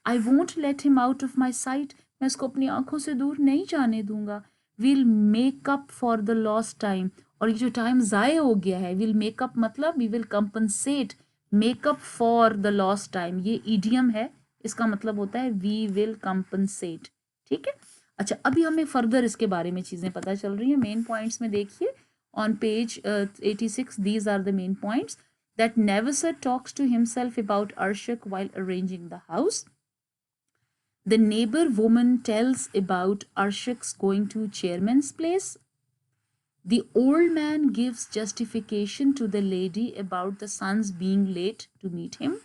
I won't let him out of my sight, मैं इसको अपनी आंखों से दूर नहीं जाने दूंगा। Will make up for the lost time, और ये जो टाइम ज़ाय हो गया है, विल मेक अप मतलब we will compensate, make up for the lost time ये ईडियम है, इसका मतलब होता है वी विल कंपनसेट। ठीक है, अच्छा अभी हमें फर्दर इसके बारे में चीज़ें पता चल रही हैं। मेन पॉइंट्स में देखिए on page 86, these are the main points, that Nevisar talks to himself about Arshak while arranging the house. The neighbor woman tells about Arshak's going to chairman's place. The old man gives justification to the lady about the son's being late to meet him.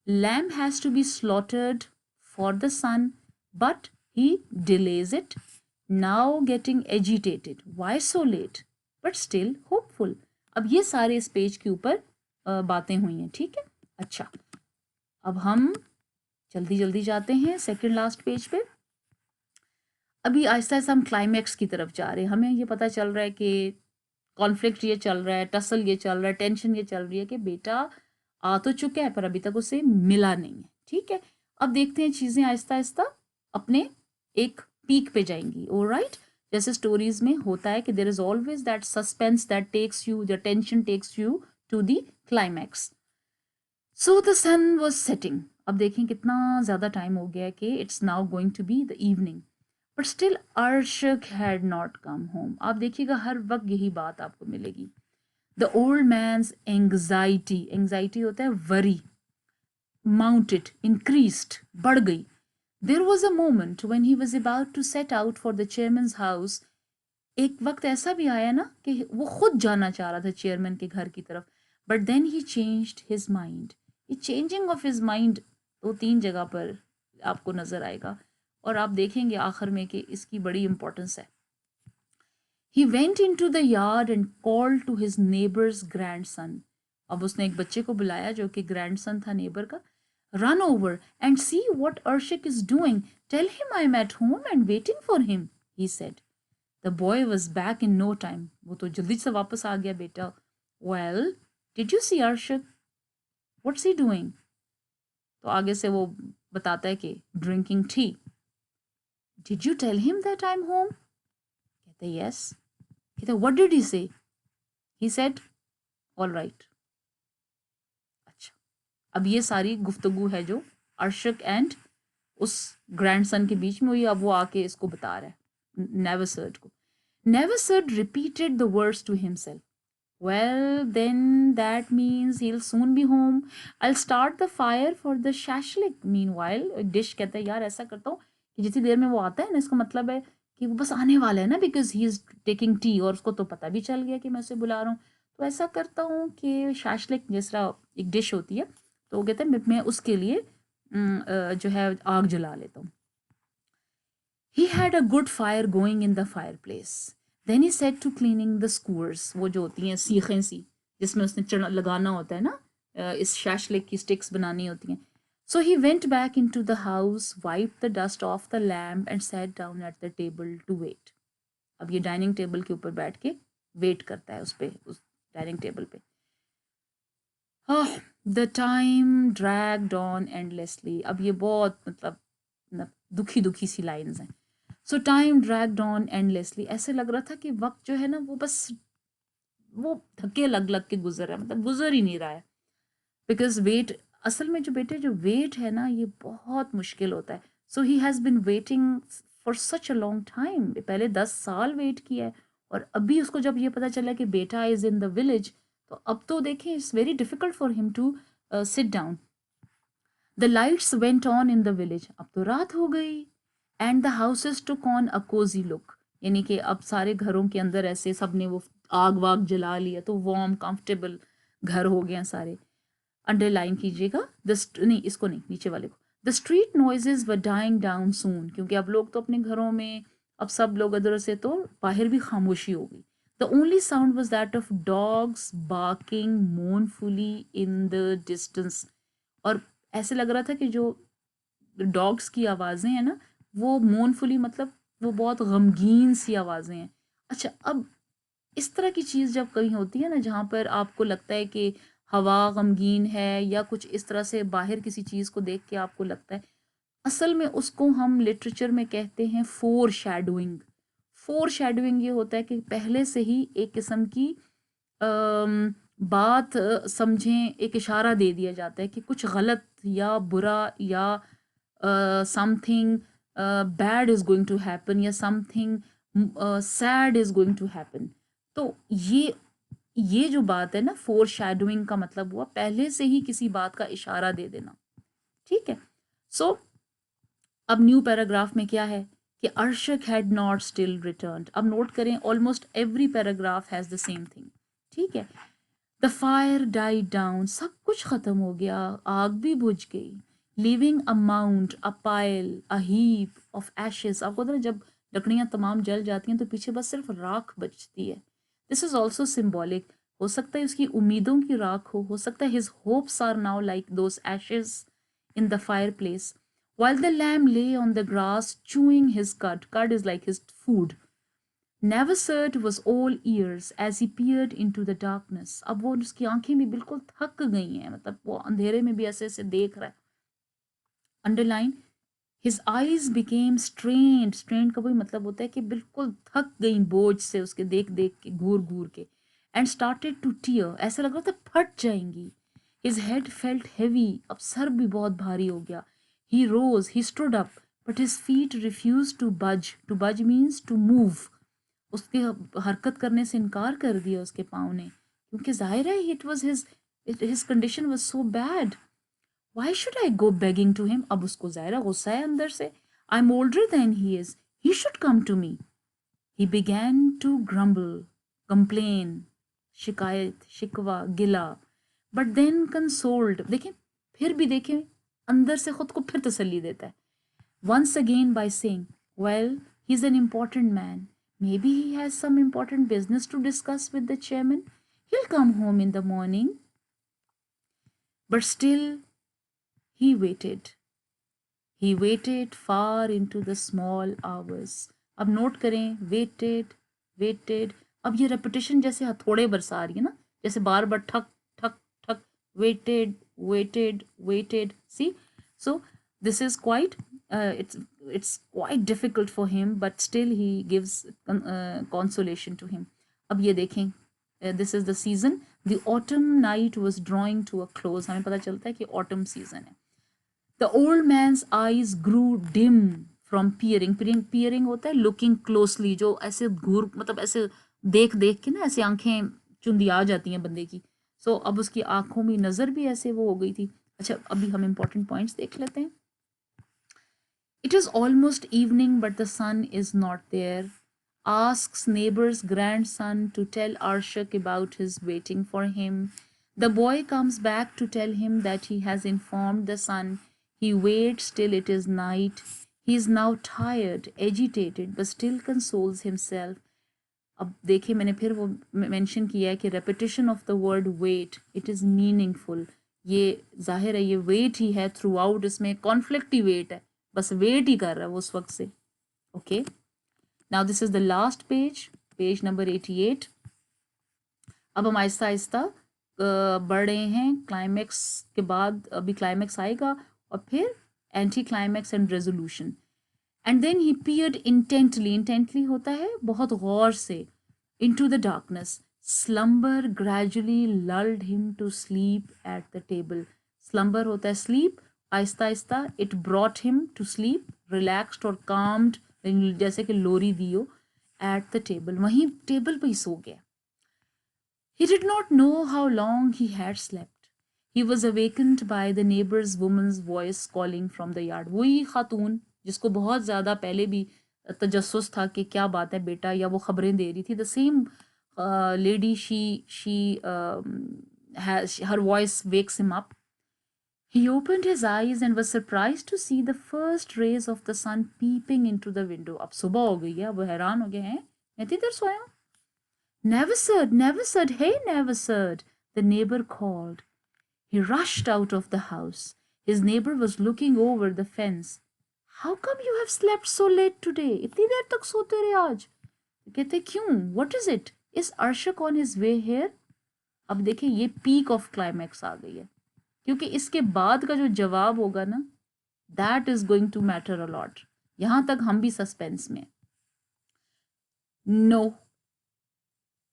Lamb has to be slaughtered for the son, but he delays it, now getting agitated. Why so late? But still hopeful. अब ये सारे इस page के ऊपर बातें हुई हैं। ठीक है, अच्छा अब हम जल्दी जल्दी जाते हैं सेकंड लास्ट पेज पे। अभी आहिस्ता आहिस्ता हम क्लाइमैक्स की तरफ जा रहे हैं। हमें ये पता चल रहा है कि कॉन्फ्लिक्ट ये चल रहा है, टसल ये चल रहा है, टेंशन ये चल रही है कि बेटा आ तो चुका है पर अभी तक उसे मिला नहीं है। ठीक है, अब देखते हैं चीज़ें आहिस्ता आहिस्ता अपने एक पीक पे जाएंगी। ऑलराइट, जैसे स्टोरीज में होता है कि there is always that suspense that takes you, the tension takes you to the climax. So the son was setting. अब देखें कितना ज़्यादा टाइम हो गया कि it's now going to be the evening, but still Arshak had not come home. आप देखिएगा हर वक्त यही बात आपको मिलेगी। The old man's anxiety, anxiety होता है वरी, mounted, increased, बढ़ गई। There was a moment when he was about to set out for the chairman's house. एक वक्त ऐसा भी आया ना कि वो खुद जाना चाह रहा था चेयरमैन के घर की तरफ, but then he changed his mind. ये चेंजिंग ऑफ हिज माइंड 2-3 जगह पर आपको नजर आएगा, और आप देखेंगे आखिर में कि इसकी बड़ी इंपॉर्टेंस है। He went into the yard and called to his neighbor's grandson. अब उसने एक बच्चे को बुलाया जो कि ग्रैंडसन था नेबर का। Run over and see what Arshik is doing. Tell him I'm at home and waiting for him, he said. The boy was back in no time. वो तो जल्दी से वापस आ गया बेटा। Well, did you see Arshik? What's he doing? तो आगे से वो बताता है कि drinking tea. Did you tell him that I'm home? कहते yes. कहते what did he say? He said all right. अच्छा, अब ये सारी गुफ्तगू है जो अर्शक एंड उस ग्रैंडसन के बीच में हुई, अब वो आके इसको बता रहा है नेवसर्ड को. Nevsard repeated the words to himself. Well, then that means he'll soon be home. I'll start the fire for the shashlik. Meanwhile, dish कहता है यार ऐसा करता हूँ कि जितनी देर में वो आता है ना, इसका मतलब है कि वो बस आने वाला है ना, because he is taking tea, और उसको तो पता भी चल गया कि मैं उसे बुला रहा हूँ. तो ऐसा करता हूँ कि शाशलिक जैसा एक डिश होती है, तो वो कहते हैं मैं उसके लिए जो है आग जला लेता हूँ. He had a good fire going in the fireplace. Then he set to cleaning the skewers, वो जो होती हैं सीखें सी जिसमें उसने चढ़ा लगाना होता है ना, इस शाशलिक की स्टिक्स बनानी होती हैं. So he went back into the house, wiped the dust off the lamp and sat down at the table to wait. अब ये डाइनिंग टेबल के ऊपर बैठ के वेट करता है उस डाइनिंग टेबल पे. The time dragged on endlessly. अब ये बहुत मतलब दुखी दुखी सी लाइन्स हैं. सो टाइम ड्रैग्ड ऑन एंडलेसली. ऐसे लग रहा था कि वक्त जो है ना वो बस वो धक्के लग लग के गुजर रहा है, मतलब गुजर ही नहीं रहा है. बिकॉज वेट, असल में जो बेटे जो वेट है ना ये बहुत मुश्किल होता है. So he has been waiting for such a long time. पहले 10 साल वेट किया है, और अभी उसको जब ये पता चला कि बेटा इज़ इन द विलेज, तो अब तो देखें it's very difficult for him to sit down. The lights went on in the village. अब तो रात हो गई. And the houses took on a cosy look. यानी कि अब सारे घरों के अंदर ऐसे सब ने वो आग वाग जला लिया, तो वार्म कंफर्टेबल घर हो गए सारे. अंडरलाइन कीजिएगा नहीं, इसको नहीं, नीचे वाले को. The street noises were dying down soon. क्योंकि अब लोग तो अपने घरों में, अब सब लोग इधर से, तो बाहर भी खामोशी हो गई. The only sound was that of dogs barking mournfully in the distance. और ऐसे लग रहा था कि जो डॉग्स की आवाज़ें हैं ना वो मोर्नफुली, मतलब वो बहुत गमगीन सी आवाज़ें हैं. अच्छा, अब इस तरह की चीज़ जब कहीं होती है ना जहाँ पर आपको लगता है कि हवा गमगीन है या कुछ इस तरह से बाहर किसी चीज़ को देख के आपको लगता है, असल में उसको हम लिटरेचर में कहते हैं फोर शैडोइंग. फोर शैडोइंग ये होता है कि पहले से ही एक किस्म की बात समझें, एक इशारा दे दिया जाता है कि कुछ गलत या बुरा या something bad is going to happen या something sad is going to happen. तो ये जो बात है ना, फोर शैडोइंग का मतलब हुआ पहले से ही किसी बात का इशारा दे देना. ठीक है. सो अब न्यू पैराग्राफ में क्या है कि अर्शक हैड नॉट स्टिल रिटर्न्ड. अब नोट करें, almost every paragraph has the same thing. ठीक है. The fire died down. सब कुछ ख़त्म हो गया, आग भी बुझ गई. Living a mount, a pile, a heap of ashes. आपको पता है जब लकड़ियाँ तमाम जल जाती हैं तो पीछे बस सिर्फ राख बचती है. This is also symbolic. हो सकता है उसकी उम्मीदों की राख हो सकता है his hopes are now like those ashes in the fireplace. While the lamb lay on the grass chewing his cud, cud is like his food, Neversert was all ears as he peered into the darkness. अब वो उसकी आंखें भी बिल्कुल थक गई हैं, मतलब वो अंधेरे में भी ऐसे ऐसे देख रहा है. Underline, his eyes became strained. strained का वही मतलब होता है कि बिल्कुल थक गई बोझ से उसके देख देख के, घूर घूर के. and started to tear. ऐसा लग रहा था फट जाएंगी. his head felt heavy. अब सर भी बहुत भारी हो गया. he rose, he stood up, but his feet refused to budge. to budge means to move. उसके हरकत करने से इनकार कर दिया उसके पाँव ने, क्योंकि जाहिर है it was his condition was so bad. Why should I go begging to him. अब उसको ज़ाहिर गुस्सा है अंदर से. I am older than he is, he should come to me. He began to grumble, complain, शिकायत, शिकवा, गिला. But then consoled. देखें, फिर भी देखें अंदर से खुद को फिर तसल्ली देता है. once again by saying, well, he's an important man. Maybe he has some important business to discuss with the chairman. He'll come home in the morning. But still, he waited. He waited far into the small hours. अब note करें, waited, waited. अब ये repetition जैसे हथौड़े बरसा रही है ना, जैसे बार बार ठक ठक ठक, waited, waited, waited. See? So, this is quite it's it's quite difficult for him, but still he gives consolation to him. अब ये देखें, this is the season. The autumn night was drawing to a close. हमें पता चलता है कि autumn season है. The old man's eyes grew dim from peering. Peering होता है looking closely, जो ऐसे घूर, मतलब ऐसे देख देख के ना ऐसे आंखें चुंदिया जाती हैं बंदे की. सो अब उसकी आंखों में नज़र भी ऐसे वो हो गई थी. अच्छा, अभी हम important points देख लेते हैं. It is almost evening, but the sun is not there. Asks neighbor's grandson to tell Arshak about his waiting for him. The boy comes back to tell him that he has informed the son. He waits till it is night. He is now tired, agitated, but still consoles himself. अब देखिए, मैंने फिर वो mention किया है कि repetition of the word wait, it is meaningful. ये जाहिर है ये वेट ही है थ्रू आउट, इसमें कॉन्फ्लिक्ट ही वेट है, बस वेट ही कर रहा है वो उस वक्त से. Okay, now this is the last page, page number 88. अब हम आहिस्ता आहिस्ता बढ़ रहे हैं क्लाइमैक्स के बाद. अभी क्लाइमैक्स आएगा और फिर anti climax and resolution. And then he peered intently, intently होता है बहुत गौर से, into the darkness. Slumber gradually lulled him to sleep at the table. Slumber होता है sleep, Aahista Aahista it brought him to sleep, relaxed और calmed, जैसे कि लोरी दियो, at the table. वहीं टेबल पे ही सो गया. He did not know how long he had slept. He was awakened by the neighbor's woman's voice calling from the yard. वही खातून जिसको बहुत ज़्यादा पहले भी तजस्सुस था कि क्या बात है बेटा, या वो खबरें दे रही थी. The same lady, she her voice wakes him up. He opened his eyes and was surprised to see the first rays of the sun peeping into the window. अब सुबह हो गई है, वो हैरान हो गए हैं, मैं तो इधर सोया हूँ. Never, hey, never, the neighbor called. He rushed out of the house. His neighbor was looking over the fence. How come you have slept so late today? इतनी देर तक सोते रहे आज. कहते क्यों? What is it? Is Arshak on his way here? अब देखिए ये पीक ऑफ क्लाइमैक्स आ गई है, क्योंकि इसके बाद का जो जवाब होगा ना, that is going to matter a lot. यहां तक हम भी सस्पेंस में. नो,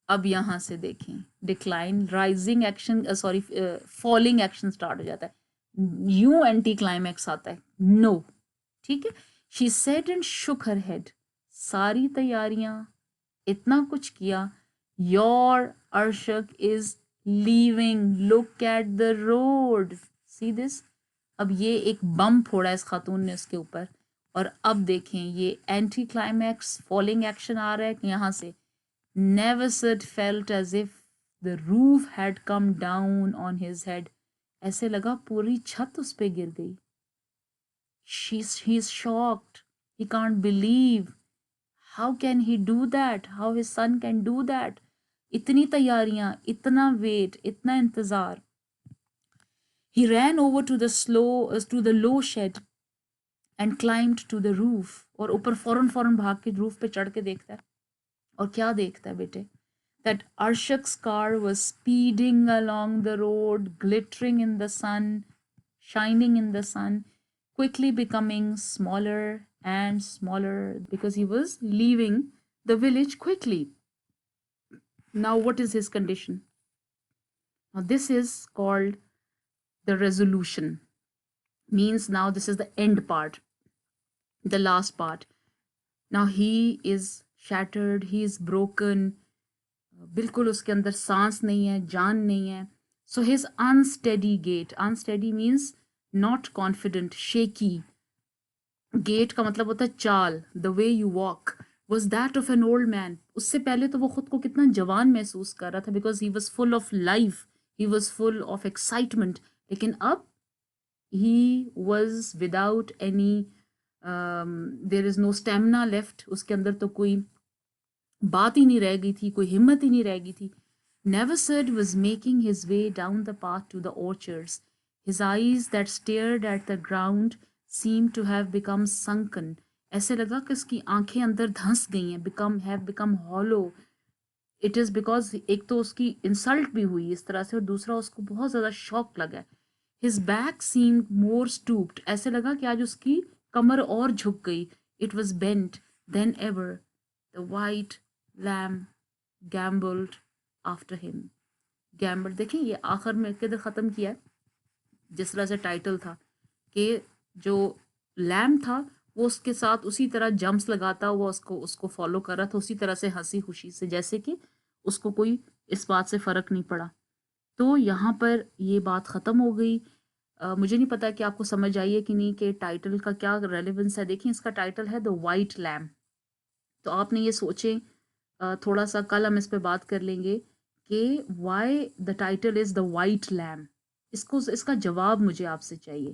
अब यहां से देखें decline, rising action, sorry falling action start हो जाता है. यूं एंटी क्लाइमैक्स आता है. नो, ठीक है. She said and shook her head. सारी तैयारियां, इतना कुछ किया. Your Arshak is leaving, look at the road, see this. अब ये एक बम फोड़ा इस खातून ने उसके ऊपर. और अब देखें ये एंटी क्लाइमैक्स फॉलिंग एक्शन आ रहा है यहाँ से. Neversud felt as if the roof had come down on his head. ऐसे लगा पूरी छत उस पे गिर गई. He's shocked. He can't believe. How can he do that? How his son can do that? इतनी तैयारियां, इतना वेट, इतना इंतजार. He ran over to the low shed and climbed to the roof. और ऊपर फौरन भाग के रूफ पे चढ़ के देखता है. और क्या देखता है बेटे? That Arshak's car was speeding along the road, glittering in the sun, shining in the sun, quickly becoming smaller and smaller because he was leaving the village quickly. Now, what is his condition? Now, this is called the resolution. Means now this is the end part, the last part. Now, he is shattered, he is broken. बिल्कुल उसके अंदर सांस नहीं है, जान नहीं है. So his unsteady gait, unsteady means not confident, shaky. Gait का मतलब होता है चाल, the way you walk, was that of an old man. उससे पहले तो वो खुद को कितना जवान महसूस कर रहा था because he was full of life, he was full of excitement. लेकिन अब he was without any there is no stamina left. उसके अंदर तो कोई बात ही नहीं रह गई थी, कोई हिम्मत ही नहीं रह गई थी. Neversud was making his way down the path to the orchards. His eyes that stared at the ground seemed to have become sunken. ऐसे लगा कि उसकी आंखें अंदर धंस गई हैं, have become hollow. It is because एक तो उसकी इंसल्ट भी हुई इस तरह से, और दूसरा उसको बहुत ज़्यादा शॉक लगा. His back seemed more stooped. ऐसे लगा कि आज उसकी कमर और झुक गई. It was bent than ever. The white lamb gamboled after him. Gamble, देखें ये आखिर में किधर ख़त्म किया है, जिस तरह से टाइटल था कि जो लैम था वो उसके साथ उसी तरह जंप्स लगाता हुआ उसको उसको फॉलो कर रहा था, उसी तरह से हंसी खुशी से, जैसे कि उसको कोई इस बात से फ़र्क नहीं पड़ा. तो यहाँ पर ये बात ख़त्म हो गई. मुझे नहीं पता कि आपको समझ आई है कि नहीं कि टाइटल का क्या रेलेवेंस है. देखिए इसका टाइटल है द वाइट लैम्प. तो आपने ये सोचें, थोड़ा सा कल हम इस पे बात कर लेंगे कि why the title is the white lamp. इसका जवाब मुझे आपसे चाहिए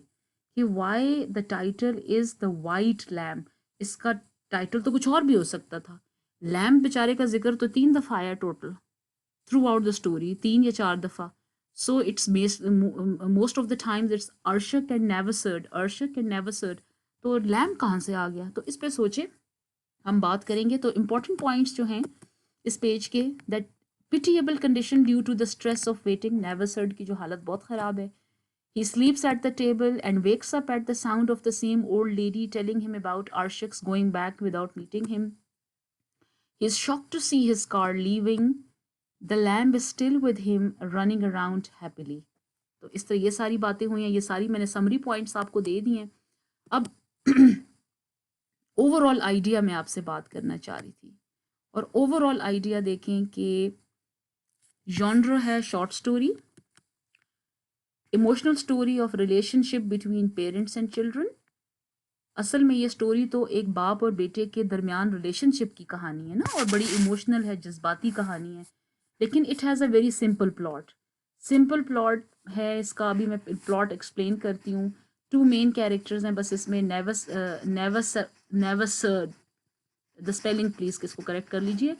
कि why the title is the white lamp. इसका टाइटल तो कुछ और भी हो सकता था. लैम्प बेचारे का जिक्र तो 3 दफ़ा आया total through out the story, 3 या 4 दफ़ा. So it's most of the times it's Arshak and Navaserd. Arshak and Navaserd. तो लैम्प कहाँ से आ गया, तो इस पे सोचे हम बात करेंगे. तो इम्पोर्टेंट पॉइंट्स जो हैं इस पेज के, that pitiable condition due to the stress of waiting. Navaserd की जो हालत बहुत ख़राब है. He sleeps at the table and wakes up at the sound of the same old lady telling him about Arshak's going back without meeting him. He is shocked to see his car leaving. The lamb is still with him, running around happily. तो इस तरह ये सारी बातें हुई हैं. ये सारी मैंने समरी पॉइंट्स आपको दे दिए हैं. अब ओवरऑल आइडिया मैं आपसे बात करना चाह रही थी, और ओवरऑल आइडिया देखें कि जॉनर है short story, emotional story of relationship between parents and children. असल में ये स्टोरी तो एक बाप और बेटे के दरमियान रिलेशनशिप की कहानी है ना, और बड़ी इमोशनल है, जज्बाती कहानी है. लेकिन it has a very simple plot. Simple plot है इसका. अभी मैं प्लॉट एक्सप्लेन करती हूँ. 2 मेन कैरेक्टर्स हैं बस इसमें. नेवसर्ड, द स्पेलिंग प्लीज किसको करेक्ट कर लीजिए.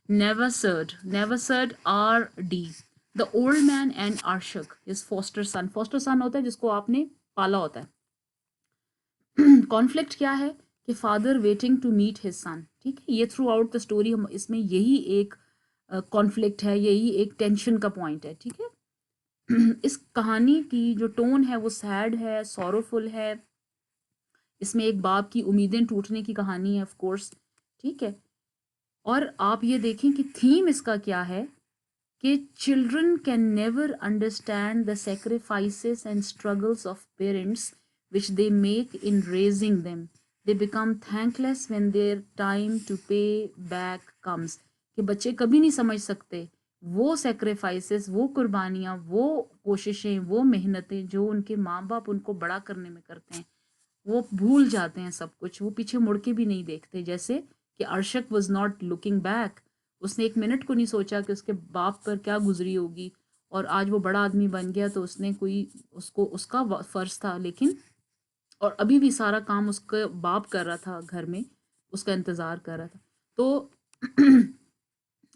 Nevsard RD, the old man and Arshak, his foster son. Foster son होता है जिसको आपने पाला होता है. कॉन्फ्लिक्ट क्या है कि father waiting to meet his son. ठीक है, ये थ्रू आउट द स्टोरी हम इसमें यही एक कॉन्फ्लिक्ट है, यही एक टेंशन का पॉइंट है. ठीक है, इस कहानी की जो टोन है वो सैड है, सॉरोफुल है. इसमें एक बाप की उम्मीदें टूटने की कहानी है ऑफ कोर्स. ठीक है, और आप ये देखें कि थीम इसका क्या है कि children can never understand the sacrifices and struggles of parents which they make in raising them. They become thankless when their time to pay back comes. कि बच्चे कभी नहीं समझ सकते वो सेक्रीफाइसेस, वो कुर्बानियाँ, वो कोशिशें, वो मेहनतें जो उनके माँ बाप उनको बड़ा करने में करते हैं. वो भूल जाते हैं सब कुछ, वो पीछे मुड़ के भी नहीं देखते. जैसे कि अर्शक वॉज नॉट लुकिंग बैक. उसने एक मिनट को नहीं सोचा कि उसके बाप पर क्या गुजरी होगी, और आज वो बड़ा आदमी बन गया तो उसने कोई उसको उसका फ़र्ज था. लेकिन और अभी भी सारा काम उसका बाप कर रहा था घर में, उसका इंतज़ार कर रहा था. तो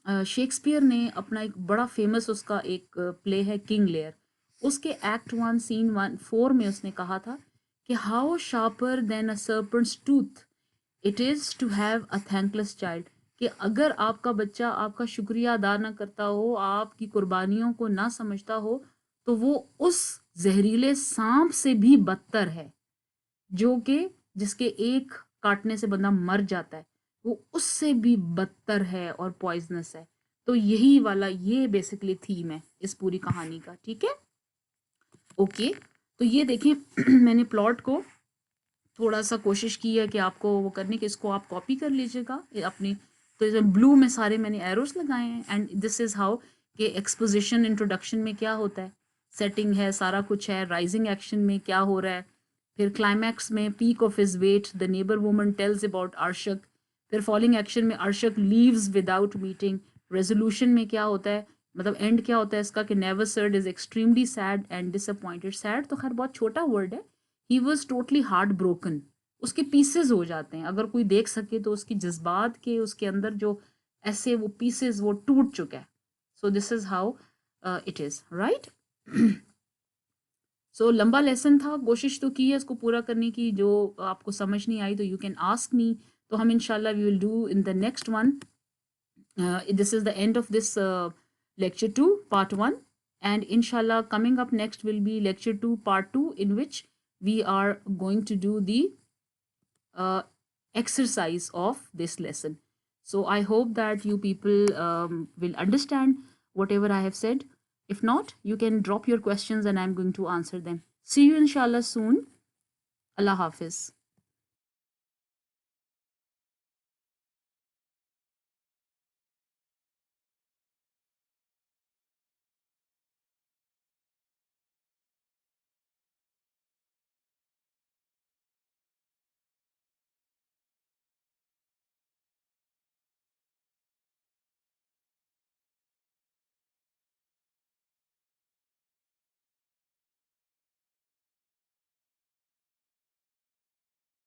शेक्सपियर ने अपना एक बड़ा फेमस उसका एक प्ले है किंग लेयर. उसके एक्ट 1 सीन 4 में उसने कहा था कि how sharper than a serpent's tooth it is to have a thankless child. कि अगर आपका बच्चा आपका शुक्रिया अदा ना करता हो, आपकी कुर्बानियों को ना समझता हो, तो वो उस जहरीले सांप से भी बदतर है जो कि जिसके एक काटने से बंदा मर जाता है. वो उससे भी बदतर है और पॉइजनस है. तो यही वाला ये बेसिकली थीम है इस पूरी कहानी का. ठीक है, ओके. तो ये देखें मैंने प्लॉट को थोड़ा सा कोशिश की है कि आपको वो करने की. इसको आप कॉपी कर लीजिएगा अपनी. तो इसमें ब्लू में सारे मैंने एरोस लगाए हैं. एंड दिस इज़ हाउ कि एक्सपोजिशन इंट्रोडक्शन में क्या होता है, सेटिंग है, सारा कुछ है. राइजिंग एक्शन में क्या हो रहा है, फिर क्लाइमैक्स में peak of his wait the neighbour woman tells about Arshak. फिर फॉलिंग एक्शन में Arshak leaves without meeting. Resolution में क्या होता है, मतलब एंड क्या होता है इसका कि never surd is extremely sad and disappointed. Sad तो खैर बहुत छोटा वर्ड है. He was totally heart broken. उसके पीसेज हो जाते हैं. अगर कोई देख सके तो उसकी जज्बात के उसके अंदर जो ऐसे वो पीसेज वो टूट चुका है. So this is how it is, right. So लंबा लेसन था, कोशिश तो की है इसको पूरा करने की. जो आपको समझ नहीं आई तो यू कैन आस्क मी. तो हम इंशाल्लाह we will do in the next one. This is the end of this lecture 2 part 1, and inshallah coming up next will be lecture 2 part 2, in which we are going to do the exercise of this lesson. So I hope that you people will understand whatever I have said. If not, you can drop your questions and I'm going to answer them. See you inshallah soon. Allah Hafiz.